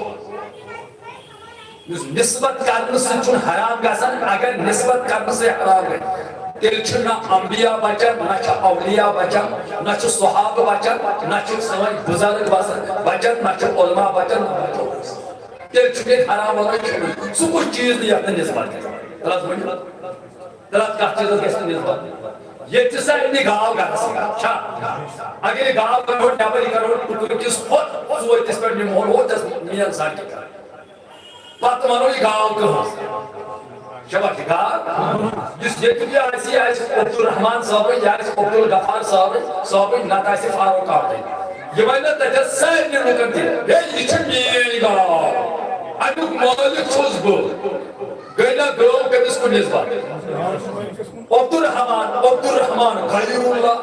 یُس نِسبت کرنہٕ سۭتۍ چھُنہٕ حرام گژھان اگر نِسبت کرنہٕ سۭتۍ حرام گژھِ تیٚلہِ چھُ نہ انبیا بچان نہ چھُ اولیا بچان نہ چھُ صحابہٕ بچان نہ چھُ سٲنۍ بُزرگ بچان نہ چھُ علما بچان نہ بچو تیٚلہِ چھُ ییٚتہِ حرام وَنان سُہ کُس چیٖز نہٕ یَتھ نہٕ نِسبت گژھِ غلط ؤنِو غلط کَتھ چیٖزَس گژھِ نہٕ نِسبت ییٚتہِ ہسا أنہِ گاو گرَس چھا اگر یہِ گاو کَڑو نٮ۪بر یہِ کَڑو ٹُکرٕکِس کھۄت ژوٗرِس پٮ۪ٹھ نِمہون ہوتَس مین سڑکہِ پَتہٕ وَنو یہِ گاو کٕہٕنٛز شبا یہِ گاو یُس ییٚتیُک یہِ آسہِ یہِ آسہِ عبدالرحمان صٲبٕنۍ یہِ آسہِ عبدالغفار صٲبٕنۍ نتہٕ آسہِ فاروق کاکٕنۍ یہِ وَنہِ نہٕ تَتٮ۪تھ سارنٕے لُکن تہِ ہے یہِ چھِ میٛٲنۍ گاو اَمیُک مٲلِک چھُس بہٕ گٔے نا گٲو کٔمِس کُن نِسبت عبدالرحمان غیرُاللہ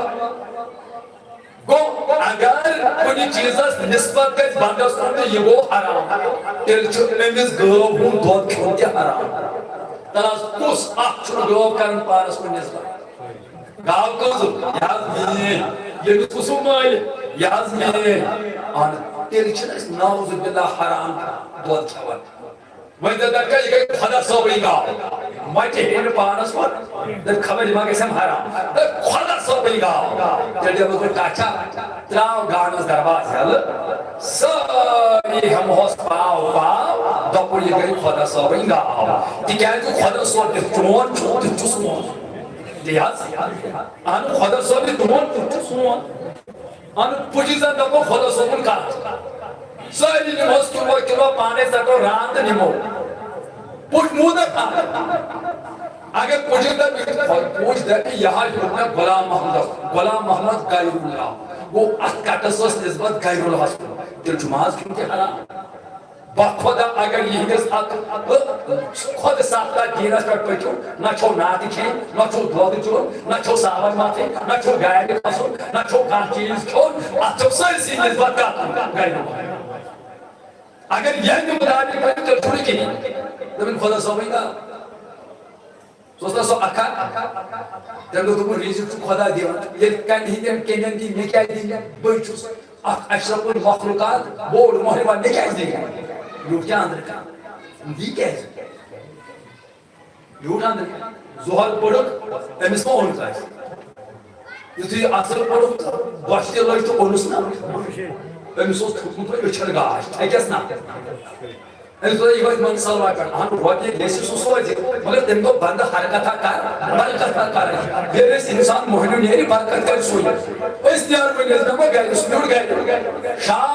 گوٚو اگر کُنہِ چیٖزس نِسبت گژھِ بنٛدس کُن تہٕ یہِ گوٚو حرام تیٚلہِ چھُ أمِس گٲو ہُنٛد دۄد کھیوٚن تہِ حرام تَلہٕ حظ کُس اکھ چھُنہٕ گٲو کران پانس کُن نِسبت گاو کٕہٕنٛز یہِ حظ میٛٲنۍ ییٚمِس کُسُم مٲلِک یہِ حظ میٛٲنۍ اہن تیٚلہِ چھِنہٕ أسۍ نعوذ باللہ حرام دۄد کھٮ۪وان وۄنۍ دَپکھ یہِ گٔے خۄدا صٲبٕنۍ گاو مَچہِ ہیٚیہِ نہٕ پانس کُن دَپہِ خبر یہِ ما گژھٮ۪م حرام دَپہِ خۄدا صٲبٕنۍ گاو تیٚلہِ دَپہٕ بہٕ کَچھا ترٛاو گانَس درواز یَلہٕ سٲری ہٮ۪مہوس پاو دوٚپُن یہِ گٔے خۄدا صٲبٕنۍ گاو تِکیٛازِ خۄدا صٲب یُتھ چون چھُ تیُتھ چھُ سون تی حظ اہن خۄدا صٲب یہِ تُہُنٛد تیُتھ چھُ سون اہن پُجہِ زن دَپو خۄدا صٲبُن کَتھ سٲری نِمہوس کِلوٗ کِلوٗ پانے ژَٹو ران تہٕ نِمو پُج موٗدر اگر پُجہِ دَپہِ پُج دَپہِ یہِ حظ ہیوٚت مےٚ غلام محمد غیرُاللہ گوٚو اَتھ کَٹس ٲس نِسبت غیرُاللہس کُن تیٚلہِ چھُ ماز کھیوٚن تہِ حرام باخۄدا اگر یِہنٛدِس اکھ خۄد ساختہ دیٖنس پٮ۪ٹھ پٔکِو نہ چھو ناتہِ کھیٚنۍ نہ چھو دۄد چیوٚن نہ چھو صابن مَتھٕنۍ نہ چھو گاڑِ کھسُن نہ چھو کانٛہہ چیٖز کھیوٚن اَتھ چھو سٲرسٕے نِسبت کَتھ غیرُاللہ اگر یِہنٛدِ مُطابِق بَنہِ تیٚلہِ چھُنہٕ کِہیٖنۍ دَپن خۄدا صٲبٕنۍ گاو سُہ اوس نا سُہ اکھا تٔمۍ دوٚپُن رِزِق چھُ خۄدا دِوان ییٚلہِ کَنہِ ہِنٛدٮ۪ن کیٚنٛڈٮ۪ن دِی مےٚ کیٛازِ دِی بٕے چھُس اکھ اشرف المخلوقات بوٚڑ مہربان مےٚ کیٛازِ دِی یوٗت کیٛاہ اندرٕ کانٛہہ دِی کیٛازِ یوٗت اندرٕ زُہل پوٚرُکھ أمِس ما اوٚن کٲنٛسہِ یُتھُے اَصٕل پوٚرُکھ بۄچھِ تہِ لٔج تہٕ اوٚنُس نہ أمِس اوس تھوٚمُت أچھن گاش تھٔکٮ۪س نہ En sonra iyi man salvar kan. Han rote lesi susoji. Magar temko banda harakata kar, barakat kar. Veres insan muhinu neri barakat kar soy. O istiyar ko nezama gel, usnur gel. Şah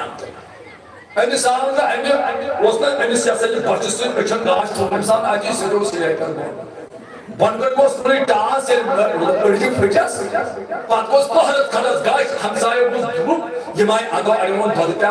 yandı. Hani sağında ostan hani siyaseti parçası için gaz toplumsal acı sürü siler kan. Bangar ko suri taas el örgü fıças. Patkos paharat kalas gaz hamsaye bu durum yemay aga alimon badta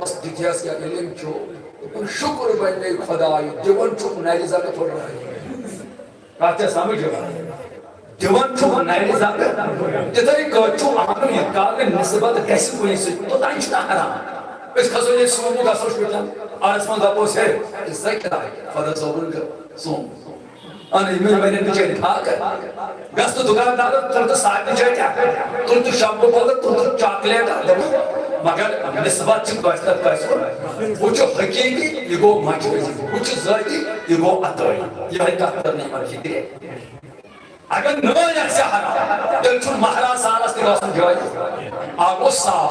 Bas dikiyas ya elim ço. Şükür bende Xudayı. Divan çok nariza ka thoda. Kaçta samajho. Divan çok nariza. Jitari ko çok amanu yikal nisbat kaise koi se to dançta haram. Biz kazanı sumu da soşuyorlar. Arasman da boş her. İstekler. Fada zorunlu son. Ana email bana bir şey hakkı. Gazete dukanlarda turda saati çayca. Turda şampu balı, turda çaklet alır. Magar nisbat çık başlat kaçı. Bu çok hakiki, ego maçı. Bu çok zayıf, ego atay. Yahi katlar ne var ki? Agar ne yapsa haram. Delçun mahra salas tigasın joy. Ağos sağ.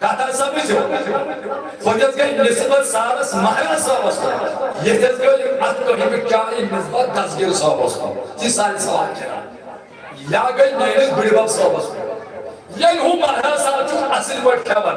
Kata samıcı. Fakat gel nisbat sağlas mahra sağlasın. Yeter böyle atkı gibi kâri nisbat tasgir sağlasın. Cisal sağlasın. Ya gel neyiniz bilbab sağlasın. Ya hu mahra sağlasın asil vart kâvan.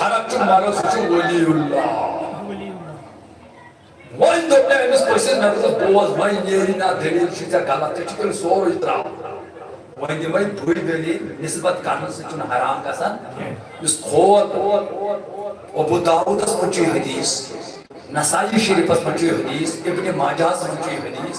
Farak çok mahra suçu veliullah. Why don't they miss person that was my yerina delil şita galakta çıkıyor soru itra. Why the way bui delil nisbat kanun suçun haram kasan. Biz khol Abu Dawud suçu hadis, Nasai şerif suçu hadis, İbn Majah suçu hadis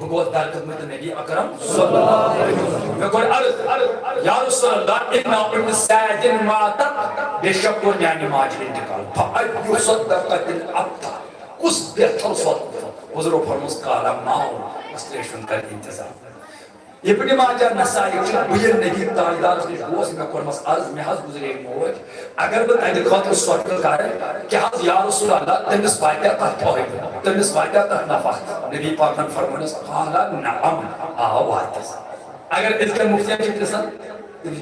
بگوت در خدمت نبی اکرم صلی اللہ علیہ وسلم میں کوئی عرض یا رسول اللہ انا ابن سعید ماتا بے شک کو یعنی ماجر انتقال فایو صدقت الابتا اس بہتر صدق حضور فرموز کالا ماؤ مسلیشن کر انتظار ابن ماجہ نسائی چھ بیر نبی تعالیدار اس گوس میں کرمس عرض میں حض گزرے موج اگر بت اند خاطر صدق کرے کہ حض یا رسول اللہ تمس فائدہ تھوئی تمس فائدہ تہ نفع نبی پاک نے فرمایا قال نعم آوات اگر اس کے مفتیان چتسن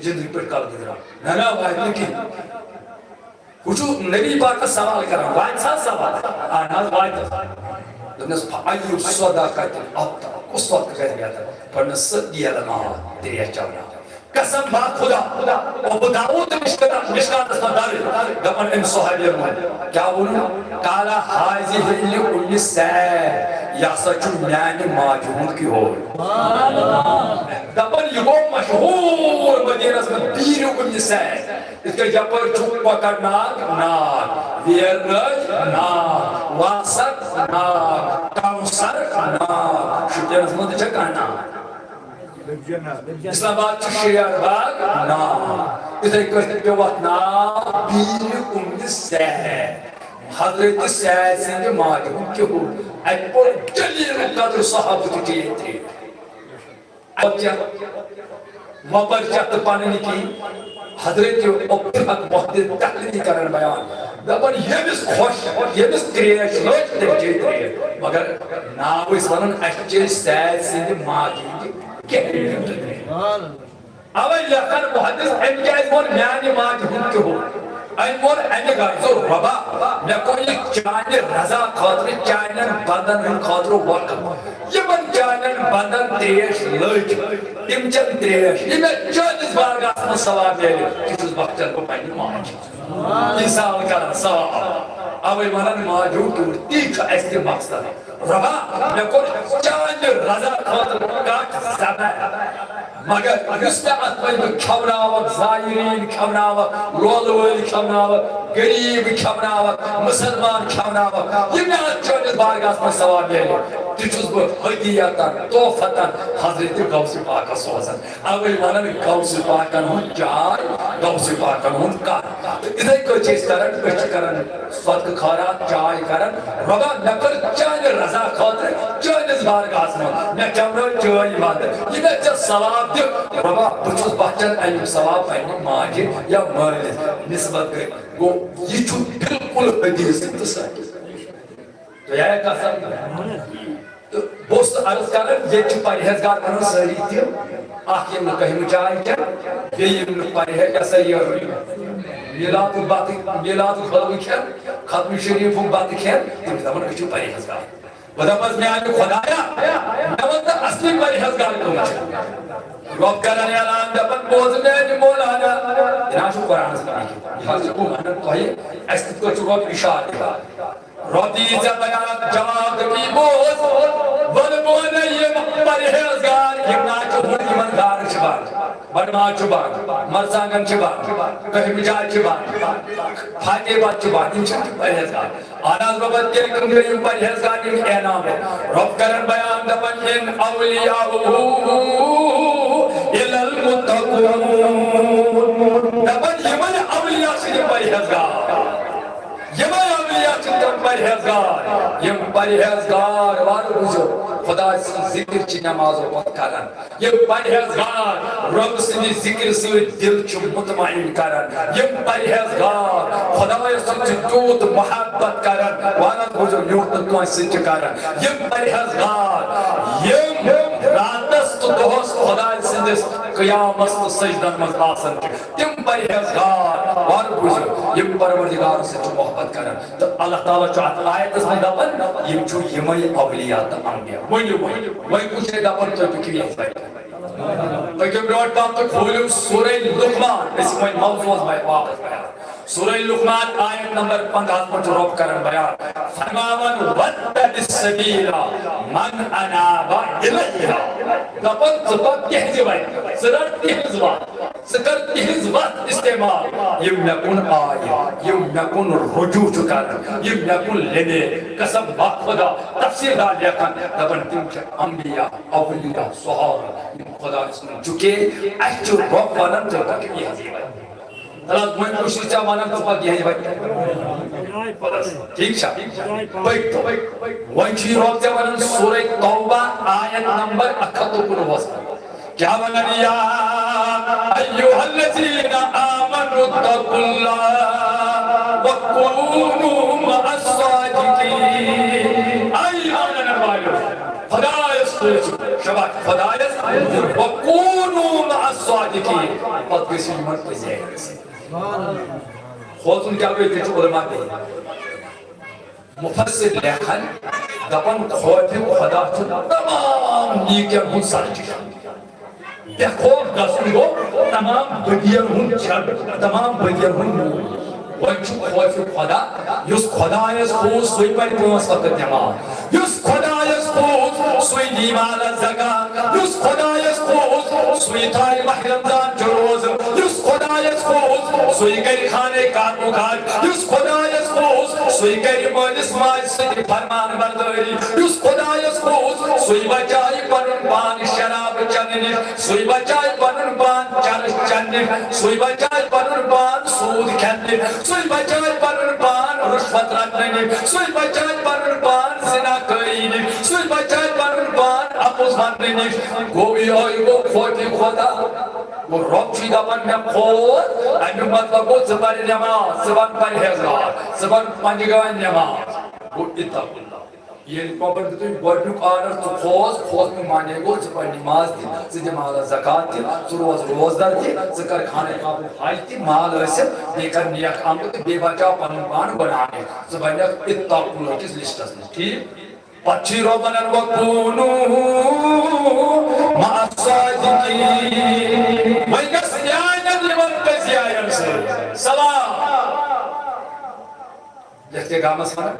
جن رپورٹ کال گزرا نہ وائد کی کچھ نبی پاک کا سوال کرا وائد سوال انا وائد دنس ایو صدقات الابط اس وقت کہہ گیا تھا پر صدیہ لما تیرے چاویا قسم با خدا ابو داؤد مشکات اسمدار دپن ام صحابی من کیا بولو قالا حاضر لکل سیر یا سچو میانی ماجون کی ہو دپن یہ مشہور مدینہ سے پیر کل سیر اس کے جپر چھوک پکڑ ناک ناک ویرنج ناک واسط ناک کونسر ناک شکر اسمد چکا ناک اسلام آباد شریعت باغ نام اسے کہتے پہ وقت نام پیر امد سہر حضرت سہر سنگ ماجہوں کے ہو ایک پر جلیل قدر صحابت کی تھی وپر چاہت پاننی کی حضرت اپتفت محدد تحلیل کرن بیان دبن یہ بس خوش یہ بس تریش لوٹ تک جیت رہی ہے مگر ناو اس ونن اچھل سہر سنگ ماجہوں اولی لکھن محدث امجاز مور میانی ماج ہم کے ہو این مور امی غرض ربا میں کوئی چانی رضا خاطر چانی بندن ہم خاطر وقت یہ من چانی بندن تریش لج امچن تریش یہ میں چانیز بارگاہ میں سواب لیلی کسوز بخچن کو پہنی ماج انسان کرن سواب اولی منن ماج ہوں کہ تیچ ایسے مقصد ربا میں کوئی چانی رضا خاطر کاٹ زبا مگر اس میں اتمنی کھوناوک ظاہرین کھوناوک رول ویل کھوناوک غریب کھوناوک مسلمان کھوناوک یہ میں چونس بارگاہس من ثواب ملے تچھس بہ ہدیتن تحفتن حضرت غوث پاک سوزان اوے ونان غوث پاکن ہن چائے غوث پاکن ہن کار ادھے کو چیز کرن پچ کرن صدقہ خیرات چائے کرن ربا نکر چائے رضا خاطر چونس بارگاہس من میں چمرو چائے واد یہ میں چ ثواب دے ربا بچس بچن ایم ثواب پنہ ماجہ یا مالس نسبت گو یہ چھو بالکل حدیث تصدیق تو یہ کا سب بوست عرض کرن یہ چھ پرہیزگار بنن ساری تہ اخ یم کہم چائے کیا یم پرہیز کیا سہی میلاد الخلق کھین ختم شریف بات کھین تم دپن یہ چھ پرہیزگار بدمز میانہ خدایا مے ون اصلی پرہیزگار کم چھ رب کرن اعلان دپن بوز میانہ مولانا جناب چھ قرآن یہ چھ کو ونن تہ اس کو چھ رب اشارہ ربی زبان جواب کی بوز ون بون یہ پرہیزگار یم ناچ ہن ایماندار چھبان بڑما چھبان مرزانگن چھبان کہم جائے چھبان پھاٹے بات چھبان یم چھ پرہیزگار آناز ربت کے کم یم پرہیزگار یم انعام ہے رب کرن بیان دپن ان اولیاء الا المتقون دپن یمن اولیاء چھ پرہیزگار یمن اولیاء چھ پرہیزگار یم پرہیزگار وار بوجھو خدا سن ذکر چھ نماز پت کرن یم پرہیزگار رب سن ذکر سے دل چھ مطمئن کرن یم پرہیزگار خدا سن تیوت محبت کرن وار بوجھو یوت کان سن چھ کرن یم پرہیزگار یم راتس تو دہس خدا سندس قیامت تو سجدن مز آسن تم پرہیزگار وار بوجھو یم پروردگار سے محبت کرن تو اللہ تعالیٰ چھ ات آیت اس میں دپن یم چھ یمے اولیاء تہ انبیاء وہی کچھ دپن تو کیوی ہے پکم روٹ پام تو کھولم سورہ لقمان اس میں موضوع میں واپس بیان سورہ لقمان آیت نمبر 50 پر رب کرن بیان فرماون وتبع السبیل من اناب الیہ دپن زبط کہہ بھائی سرت تہذبا سکر تہذبت استعمال یم نکن آیت یم نکن رجوع کرن یم نکن لینے قسم با خدا تفسیر دار لیکن دپن تم چھ انبیاء اولیاء صحابہ خدا اس میں چکے اچھو رب ونن تو کہ یہ حضرت اللہ میں کوشش چا ونن تو کہ یہ بھائی ٹھیک شاہ بیٹھ تو وہی چیز رب چا ونن سورہ توبہ آیت نمبر 71 کیا ونن یا ایھا الذین آمنوا اتقوا اللہ وکونوا مع الصادقین ای ایمان والو خدا شباب خدایت وکونوا مع الصادقین پت کسی من پزیس خودتون کیا ہوئے کہ علماء دے مفسر لیکن دپن خوف خدا تمام نیکیاں ہن سرچ یہ خوف گژھن گو تمام بدیاں ہن چھڑ تمام بدیاں ہن وچ خوف خدا یس خدایس کو سوی پر پانچ وقت نماز یس خدایس کو سوی نیماز زکات یس خدایس کو سوی تھائی ماہ رمضان جو روز یس خدایس کو سوی گر کھانے کا مکار یس خدایس کو سوی گر مالس ماج سے فرمان برداری یس خدایس کو سوی بچائی پنن پان شراب چنن سوی بچائی پنن پان چرس چنن سوی بچائی پنن پان سود کھنن سوی بچائی پنن پان رشوت رٹن سوی بچائی پنن پان زنا کرین سوی بچائی پنن پان اپوز ونن گوی آئی وہ کھوٹی خدا وہ رب چی دپن میں کھوٹ امی مطلب گو زبان نماز زبان پرہیزگار زبان پنجگان نماز وہ اتق اللہ یہ پابند تو گوڑنک آرز تو خوز میں مانے گو زبان نماز دی زدی مالا زکاة دی زروز روزدار دی زکر کھانے قابل حاج دی مال رسل دیکھر نیک آمد بے بچا پنن پان بنانے زبان اتق اللہ کس لشتس نے ٹھیک پچھی رو بنن وکونو مع الصادقین وہی کا سیاین لیور کا سیاین سے سلام جہتے گا مسئلہ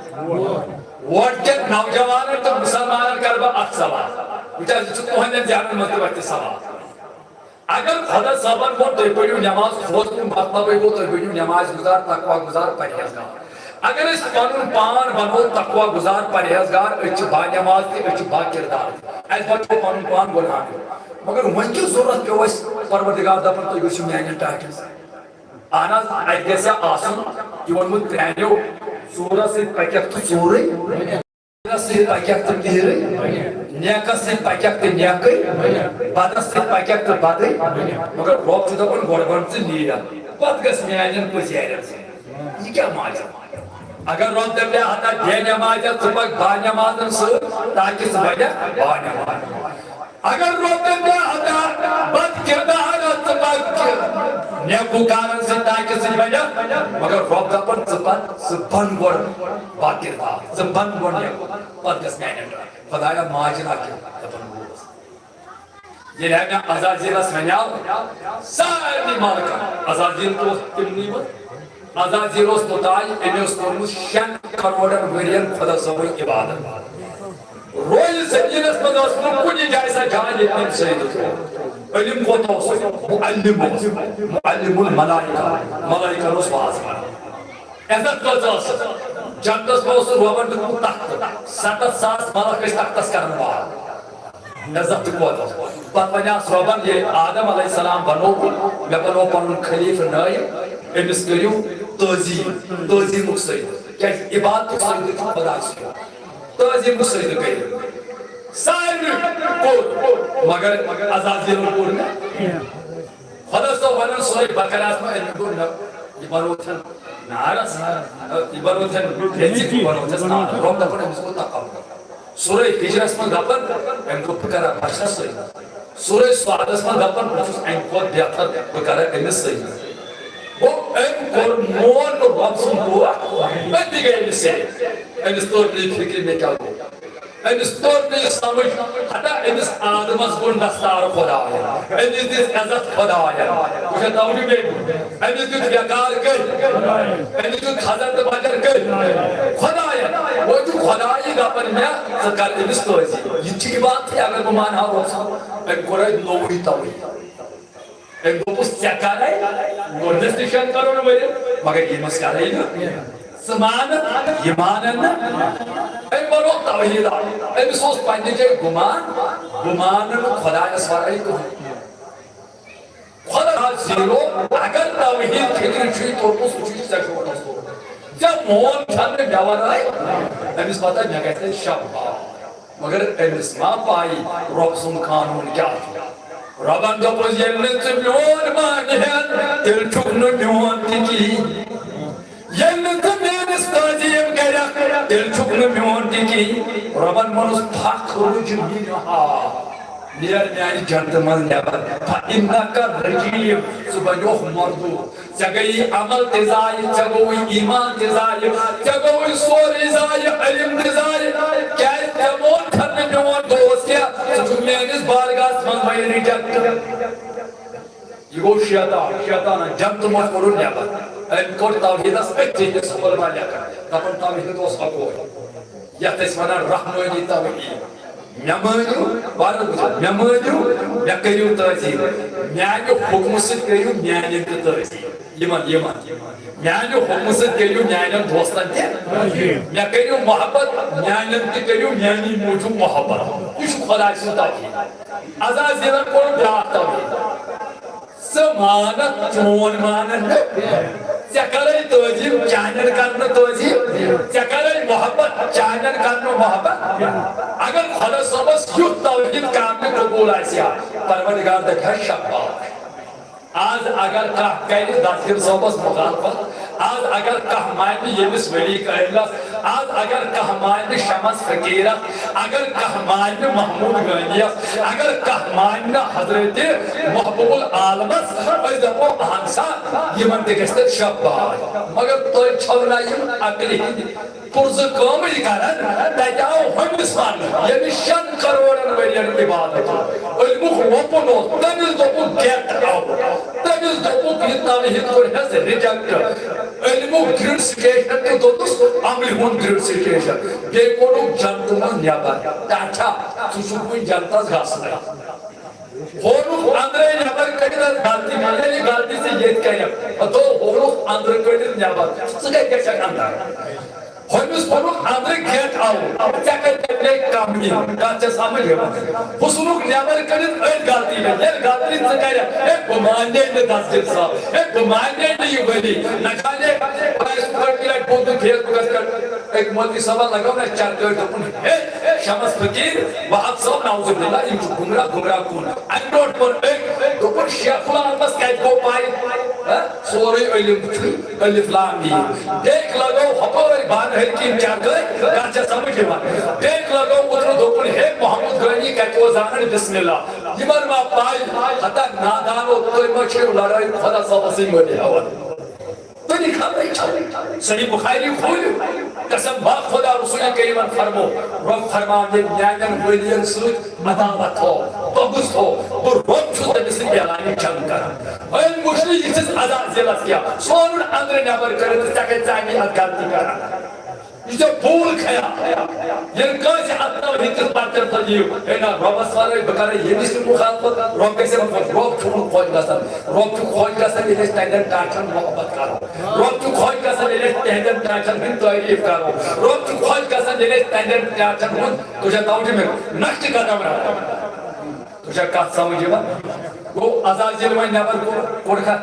ووٹ کے نوجوانوں تو مسلمان کربا اک سوال بچہ جسو کوہنے زیادہ مطلب اکتے سوال اگر خدا صاحبن کو تُہۍ پٔرِو نٮ۪ماز خۄش مطلبٕے گوٚو تُہۍ بٔنِو نٮ۪ماز گُزار تقوا گُزار پرہیزگار اگر أسۍ پنُن پان بنو تقوا گُزار پرہیزگار أسۍ چھِ با نٮ۪ماز تہِ أسۍ چھِ با کِردار تہِ اَسہِ بچو پنُن پان گۄناہ مگر وۄنۍ کیٛاہ ضروٗرت پیوٚو اَسہِ پروردگار دپان تُہۍ گٔژھِو میانٮ۪ن ٹاکٮ۪ن اہن حظ اَتہِ گژھِ آسُن یہِ ووٚنمُت پرٛانیو ژوٗرس سۭتۍ پکٮ۪کھ تہٕ ژوٗرٕے سۭتۍ پکٮ۪کھ تہٕ نیٖرٕے نیکس سۭتۍ پکٮ۪کھ تہٕ نیکٕے بدس سۭتۍ پکٮ۪کھ تہٕ بدٕے مگر رۄب چھُ دپان گۄڈٕ بن ژٕ نیٖر پتہٕ گژھ میانٮ۪ن پُجارٮ۪ن سۭتۍ یہِ کیٛاہ ماجا اگر رۄب دپہِ ہتا بے نٮ۪مازا ژٕ پک با نٮ۪مازن سۭتۍ تاکہِ ژٕ بنکھ با نٮ۪ماز اگر رۄب دپہِ ہتا بد کردارا ژٕ پک نیکوکارن سۭتۍ تاکہِ ژٕ بنکھ مگر رۄب دپان ژٕ بن گۄڈٕ با کردار ژٕ بن گۄڈٕ نیکو پتہٕ گژھ میانٮ۪ن خدایا ماجرا کیٛاہ دپان بوز ییٚلہِ مےٚ عزازیلس ونیاو سارنٕے ملکن عزازیل تہِ اوس تِمنٕے منٛز عزازیل اوس توٚتانۍ أمۍ اوس کوٚرمُت 6 کروڑن ؤرین خۄدا صٲبٕنۍ عبادت روزِ زٔمیٖنس منٛز ٲس نہٕ کُنہِ جایہِ سۄ جاے ییٚتہِ تٔمۍ شہیٖد اوس علم کوتاہ اوس معلم اوس معلم الملائکہ ملائکن اوس واز کران عزت کۭژ ٲسٕس جنتس منٛز اوس رۄبن دیُتمُت تختہٕ 7,000 ملک ٲسۍ تختس کران وار عزت تہِ کوتاہ اوس پتہٕ ونیاس رۄبن ییٚلہِ آدم علیہ السلام بنوو مےٚ بنوو پنُن خلیٖفہٕ نٲیِب أمِس کٔرِو تعظیٖمُک سجدٕ کیٛازِ عبادتُک سجدٕ چھُ خۄداے سُنٛد تعظیٖمُک سجدٕ کٔرِو سارنٕے کوٚر مگر عزازیلن کوٚر نہٕ خۄدا صٲب ونان سورے بقرہس منٛز أمۍ کوٚر نہٕ یہِ بنوتھن نارس یہِ بنوتھن رٔژِتھ یہِ بنوتھس نار رۄب دپان أمِس گوٚو تکبر سورے ہجرس منٛز دپان أمۍ دوٚپ بہٕ کرٕ بچس سۭتۍ سورے سوادس منٛز دپان بہٕ چھُس اَمہِ کھۄتہٕ بہتر بہٕ کرٕ أمِس سۭتۍ گوٚو أمۍ کوٚر مون نہٕ رۄب سُنٛد دۄہ أتی گٔے أمِس سیٚد أمِس توٚر نہٕ یہِ فِکرِ مےٚ کیٛاہ گوٚو أمِس توٚر نہٕ یہِ سمجھ ہتا أمِس آدمس گوٚو نستار خۄداین أمِس دِژ عزت خۄداین بہٕ چھُس توجہ بیٚیہِ أمِس دیُت ویکار کٔرۍ أمِس دیُت خزر تہٕ بجر کٔرۍ خۄداین وۄنۍ چھُ خۄدایی دپان مےٚ ژٕ کر أمِس تعظیٖم یہِ تہِ چھِ باتھٕے اگر بہٕ مانہٕ ہا رۄب صٲب أمۍ کوٚر اَتہِ نوٚوُے توے أمۍ دوٚپُس ژےٚ کرے گۄڈنِس تہِ 6 کروڑ ؤرین مگر ییٚمِس کرے نہٕ ژٕ مانکھ یہِ مانن نہٕ أمۍ بنوو توحیٖد أمِس اوس پننہِ جایہِ گُمان بہٕ مانہٕ نہٕ خۄدایس ورٲے کٕہٕنۍ خۄدا زیٖرو اگر توحیٖد فِکرِ چھُے توٚرمُت سُہ چھُے ژےٚ شونٛٹس توٚرمُت ژےٚ مون چھنہٕ مےٚ ورٲے أمِس پتہ مےٚ گژھِ تیٚلہِ شب مگر أمِس ما پایی رۄب سُنٛد قانوٗن کیٛاہ چھُ رۄبن دوٚپُس ییٚلہِ نہٕ ژٕ میون مانہٕ تیٚلہِ چھُکھ نہٕ میون تہِ کِہیٖنۍ ییٚلہِ نہٕ ژٕ میٲنِس تعظیٖم کرکھ تیٚلہِ چھُکھ نہٕ میون تہِ کِہیٖنۍ رۄبن ووٚنُس فخرُج مِنہا نیر میانہِ جنتہٕ منٛز نٮ۪بر فإنک رجیٖم ژٕ بنیوکھ مردوٗد ژےٚ گٔیی عمل تہِ ضایہِ ژےٚ گوٚوُے ایٖمان تہِ ضایہِ ژےٚ گوٚوُے سورُے ضایہِ علم تہِ ضایہِ کیٛازِ ژےٚ مون چھنہٕ میون دوست کینٛہہ ژٕ چھُکھ میٲنِس بارگاہس منٛز وۄنۍ رِجکٹ یہِ گوٚو شیطانن جنتہٕ منٛز کوٚرُن نٮ۪بر أمۍ کوٚر توحیٖدس أتھی یہِ سکوٗلما لیکھان دپان توحیٖد اوس اکوے یتھ أسۍ ونان رحمٲنی توحیٖد مےٚ مٲنِو مےٚ مٲنِو مےٚ کٔرِو تعظیٖم میانہِ حُکمہٕ سۭتۍ کٔرِو میانٮ۪ن تہِ تعظیٖم یِمن میانہِ حُکمہٕ سۭتۍ کٔرِو میانٮ۪ن دوستن تہِ مےٚ کٔرِو محبت میانٮ۪ن تہِ کٔرِو میانی موٗجوٗب محبت یہِ چھُ خۄداے سُنٛد توحیٖد عزازیلن کوٚر بیٛاکھ توحیٖد ژٕ مانکھ چون مانن نہٕ ژےٚ کرے تعظیٖم چانٮ۪ن کرنہٕ تعظیٖم ژےٚ کرے محبت چانٮ۪ن کرنہٕ محبت اگر خۄدا صٲبس یُتھ توحیٖد کامہِ قبوٗل آسہِ ہا پروردگار دپہِ ہا شاباش آز اگر کانٛہہ کرِ دستگیر صٲبس مُخالفت آز اگر کانٛہہ مانہِ ییٚمِس ؤلی کٲمِلس آز اگر کانٛہہ مانہِ شمس فقیٖرس اگر کانٛہہ مانہِ محموٗد غٲنِیس اگر کانٛہہ مانہِ نہٕ حضرت محبوب العالمس أسۍ دپو اہن سا یِمن تہِ گژھِ تیٚلہِ شاباش مگر تُہۍ چھو نہ یِم عقلہِ ہٕنٛدۍ پُرزٕ کٲمٕے کران تتہِ آو ہُمِس وننہٕ ییٚمِس 6 کروڑن ؤرین عبادت علمُک ووٚپُن اوس تٔمِس دوٚپُکھ گیٹ آوُٹ تٔمِس دوٚپُکھ یہِ توحیٖد کوٚرہس رِجکٹ علمُک گرٛڈ سِٹیشن تہِ دوٚپُس عملہِ ہُنٛد گرٛڈ سِٹیشن بیٚیہِ کوٚرُکھ جنتہٕ منٛز نٮ۪بر ژٕ چھُکھ وُنہِ جنتس گژھنٕے ہورُکھ أنٛدرے نٮ۪بر غلطی میری غلطی سے یہ کرے تو اورو اندر کڑ نیبر ژٕ کتہِ چھکھ اندر ہومس پنک اندر گیٹ آو ژےٚ کتہِ کم یِن کتھ چھےٚ سمجھ یِوان ہُہ ژھُنُکھ نیبر کٔڑِتھ أتھۍ غلطی منٛز ییٚلہِ غلطی ژٕ کرکھ ہے بہٕ مانے نہٕ دسگیٖر صٲب ہے بہٕ مانے نہٕ یہِ ؤری نہ کھانے لٹہِ بوٗزُم فیس بُکس پٮ۪ٹھ أکۍ مولوی صٲبن لگٲو مےٚ چرکٲٹۍ دوٚپُن ہے شمس فقیٖر وہاب صٲب نعوذ باللہ یِم چھِ گمراہ گمراہ کُن اَمہِ برونٛٹھ کوٚر أکۍ دوٚپُن شیخ العالمس کتہِ گوٚو پاے سورُے علم چھُ الف لام میٖم بیٚکۍ لگٲو ہۄپٲرۍ بانہٕ ہٕرۍ کِنۍ چرکٲٹۍ کتھ چھےٚ سمجھ یِوان بیٚکۍ لگٲو اوترٕ دوٚپُن ہے محمد غنی کتہِ اوس زانان بسم اللہ یِمن ما پاے ہتا نادانو تُہۍ ما چھِو لڑٲے خدا صٲبسٕے مٔلۍ ہٮ۪وان تُہۍ خبرٕے چھو صحیح بخاری کھوٗلِو قسم با خدا رسول کریمن فرمو رب فرمان ییٚلہِ میانٮ۪ن ؤلین سۭتۍ عداوت تھوٚو بغض تھوٚو بہٕ رب چھُس تٔمِس سۭتۍ اعلانہِ جنگ کران وۄنۍ وٕچھ نہٕ یِژھِس عزازِلس کیٛاہ ژھونُن أنٛدرٕ نٮ۪بر کٔرِتھ ژےٚ کتہِ ژامنی اتھ غلطی کران یہ جو بھول کھیا یہ کانسی اتنا ہیتس پرچر تجیو ہے نا ربس والے بکارے یہ بھی سے مخالفت رب کیسے رب چھوڑ کھوج گسن رب چھو کھوج گسن یہ سٹینڈرڈ ٹاچن محبت کرو رب چھو کھوج گسن یہ سٹینڈرڈ ٹاچن ہن تعریف کرو رب چھو کھوج گسن یہ سٹینڈرڈ ٹاچن ہن تجھے توجہ میں نقش قدم رہا تجھے کات سمجھ یوان گو عزازیل وای نیبر کوڑکھا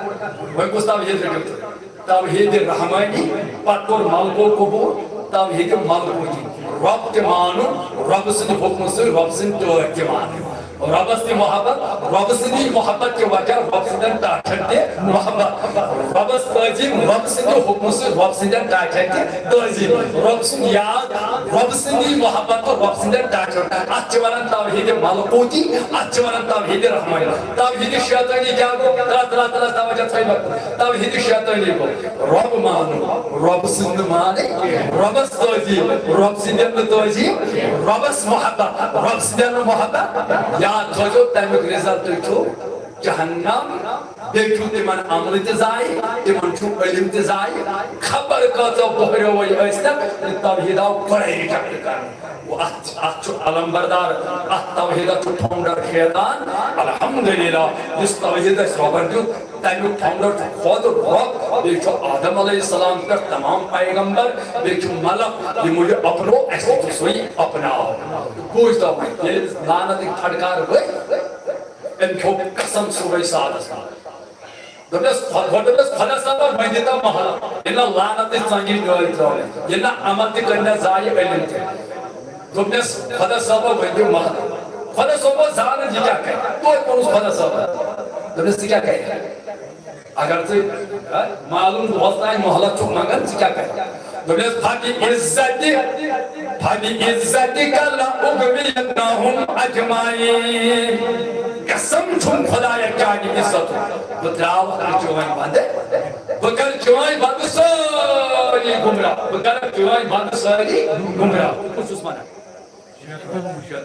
وای گوس توحید رٹو توحید رحمانی پتہ کوٚر ملکو قبول توحید ملکوتی رب تہِ مانُن رب سٕنٛدِ حُکمہٕ سۭتۍ رب سٕنٛدۍ ٹٲٹھۍ تہِ مانٕنۍ ربس تہِ محبت رب سٕنٛدی محبت کہِ وجہ رب سٕنٛدٮ۪ن ٹاٹھن تہِ محبت ربس تعظیٖم رب سٕنٛدِ حُکمہٕ سۭتۍ رب سٕنٛدٮ۪ن ٹاٹھن تہِ تعظیٖم رب سُنٛد یاد رب سٕنٛدی محبت تہٕ رب سٕنٛدٮ۪ن ٹاٹھن اتھ چھِ ونان توحید ملکوتی اتھ چھِ ونان توحید رحمانی توحید شیطانی کیٛاہ گوٚو ترٛا توجہ تھٲیِو توحید شیطانی گوٚو رب مانُن رب سٕنٛد نہٕ مانٕنۍ ربس تعظیٖم رب سٕنٛدٮ۪ن نہٕ تعظیٖم ربس محبت رب سٕنٛدٮ۪ن نہٕ محبت یاد تھٲیِو تمیُک رِزلٹ چھُ جہنم بیٚیہِ چھُ تِمن عملہٕ تہِ ضایہِ تِمن چھُ علم تہِ ضایہِ خبر کۭژو بۄہرِیو وۄنۍ ٲسۍتن توحید آو گۄڈے رِجکٹ کرنہٕ اتھ چھُ علم بردار اتھ توحیدس چھُ فاوُنڈر شیطان الحمدللہ یُس توحید اسہِ رۄبن دیُت تمیُک فاوُنڈر چھُ خۄد رۄب بیٚیہِ چھُ آدم علیہ السلام پٮ۪ٹھ تمام پیغمبر بیٚیہِ چھُ ملک یِمو یہِ اپنو اسہِ تہِ چھُ سُے اپناو بوٗزتو وۄنۍ ییٚلہِ أمِس لعنتٕکۍ پھٹکار ؤتھۍ أمۍ کھیوٚو قسم صُبحٲے سادس دوٚپنس خۄدا صٲبا وۄنۍ دِ تو محل ییٚلہِ نہٕ لعنتٕچ ژۄنٛگِج گٲڑۍ ترٛٲوٕنۍ ییٚلہِ نہٕ عمل تہِ کٔرۍ مےٚ ضایہِ علم تہِ دوٚپنس خۄدا صٲبا وۄنۍ دِ محل خۄدا صٲب اوس زانان یہِ کیٛاہ کرِ توتہِ ووٚنُس خۄدا صٲبن دوٚپنس ژٕ کیٛاہ کرِ اگر ژٕ معلوم دۄہس تانۍ مۄہلت چھُکھ منٛگان ژٕ کیٛاہ کرِ دوٚپنس فبعزتك لأغوينهم أجمعين قسم چھُم خۄدایا چانہِ عزت بہٕ ترٛاوٕ چٲنۍ بنٛدٕ بہٕ کرٕ چٲنۍ بنٛدٕ سٲری گمراہ بہٕ کرٕ چٲنۍ بنٛدٕ سٲری گمراہ بہٕ چھُس ونان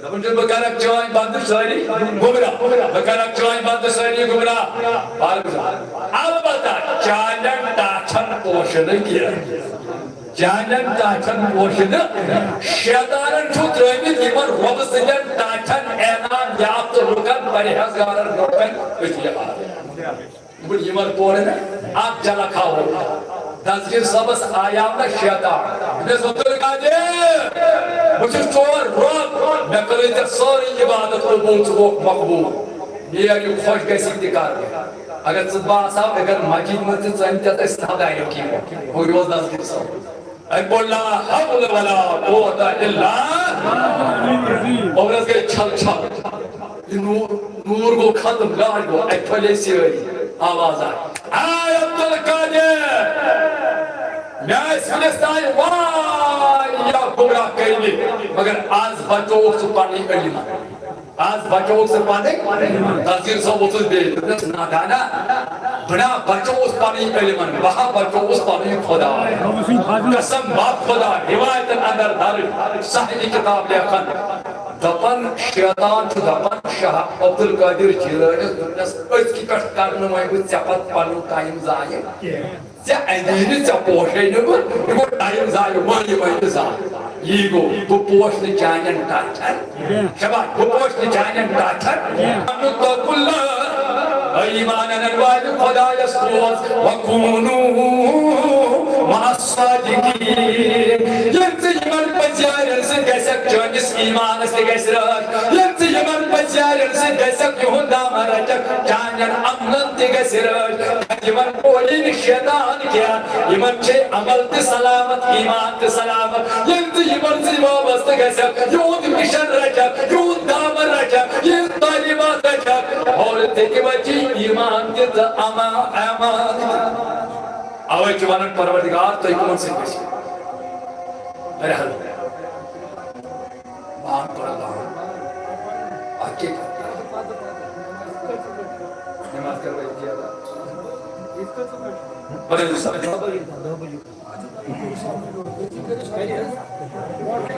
دپان چھُس بہٕ کرکھ چٲنۍ بنٛدٕ سٲری گمراہ بہٕ کرکھ چٲنۍ بنٛدٕ سٲری گمراہ البتہ چانٮ۪ن ٹاٹھن پوشہٕ نہٕ کینٛہہ چانٮ۪ن ٹاٹھن پوشہٕ نہٕ شیطانن چھُ ترٛٲومٕتۍ یِمن رۄبہٕ سٕنٛدٮ۪ن ٹاٹھن اعنام یافتہٕ لُکن پرہیزگارن برٛونٛٹھ کَنہِ أتی یِمن پورٕ نہٕ اکھ جھلک ہاوو دسگیٖر صٲبس آیاو نہ شیطان دوٚپنس عبدل قادر بہٕ چھُس چون رۄب مےٚ کٔرٕے ژےٚ سٲرٕے عبادت قبوٗل ژٕ گوٚکھ مقبوٗل نیرِ یہِ خۄش گژھی تہِ کر اگر ژٕ باساو اگر مسجد منٛز تہِ ژٕ أنۍ ژےٚ تھاوایو کینٛہہ ہُہ اوس دسگیٖر صٲب أمۍ بوٚڑ لا حول ولا قوة إلا عمرس گٔے چھل چھل یہِ نوٗر گوٚو ختم گاڑِ گوٚو اَتہِ پھٔلے سٲری آواز آے عبدل قادر مےٚ ٲسۍ وُنِس تانۍ واریاہ گمراہ کٔرمٕتۍ مگر آز بچووُکھ ژٕ پنٕنۍ علم آز بچووُکھ ژٕ پنٕنۍ دسگیٖر صٲب اوسُس بیٚیہِ دوٚپنس نادانا بڑا بچووُس پنٕنۍ علمن بہٕ ہا بچووُس پنٕنۍ خۄدا قسم باب خۄدا روایتن اندر درج صحیح کتاب لیکھان دپان شیطان چھُ دپان شاہ عبدل قادر جیلانِس دوٚپنس أزکہِ پٮ۪ٹھ کرٕ نہٕ وۄنۍ بہٕ ژےٚ پتہٕ پنُن ٹایم ضایہِ ژےٚ اندی نہٕ ژےٚ پوشے نہٕ بہٕ یہِ گوٚو ٹایم ضایہِ مٲنہِ وۄنۍ نہٕ زانٛہہ یی گوٚو بہٕ پوش نہٕ چانٮ۪ن ٹاٹھن شباش بہٕ پوش نہٕ چانٮ۪ن ٹاٹھن ایمان انن والے خدا یسروز وَكُونُوا مَعَ الصَّادِقِينَ یم یمن پزیارن سے گژھک چٲنِس ایمانس تہِ گژھِ رٲچھ یم یمن پزیارن سے گژھک یہُنٛد دامن رچکھ چانٮ۪ن عملن تہِ گژھِ رٲچھ یمن بولی نہٕ شیطان کینٛہہ یمن چھے عمل تہِ سلامت ایمان تہِ سلامت یم یمن سۭتۍ وابستہٕ گژھکھ یہُنٛد مشن رچکھ یہُنٛد دامن رچکھ یہنٛز تعلیمات رچکھ اور تھکہِ بچی ایمان تہِ تہٕ امان اوے چھُ ونان پروردگار تُہۍ کٕمن سۭتۍ گٔژھِو رحل مان پڑھان آکے نماز کروائی زیادہ بڑے دوستان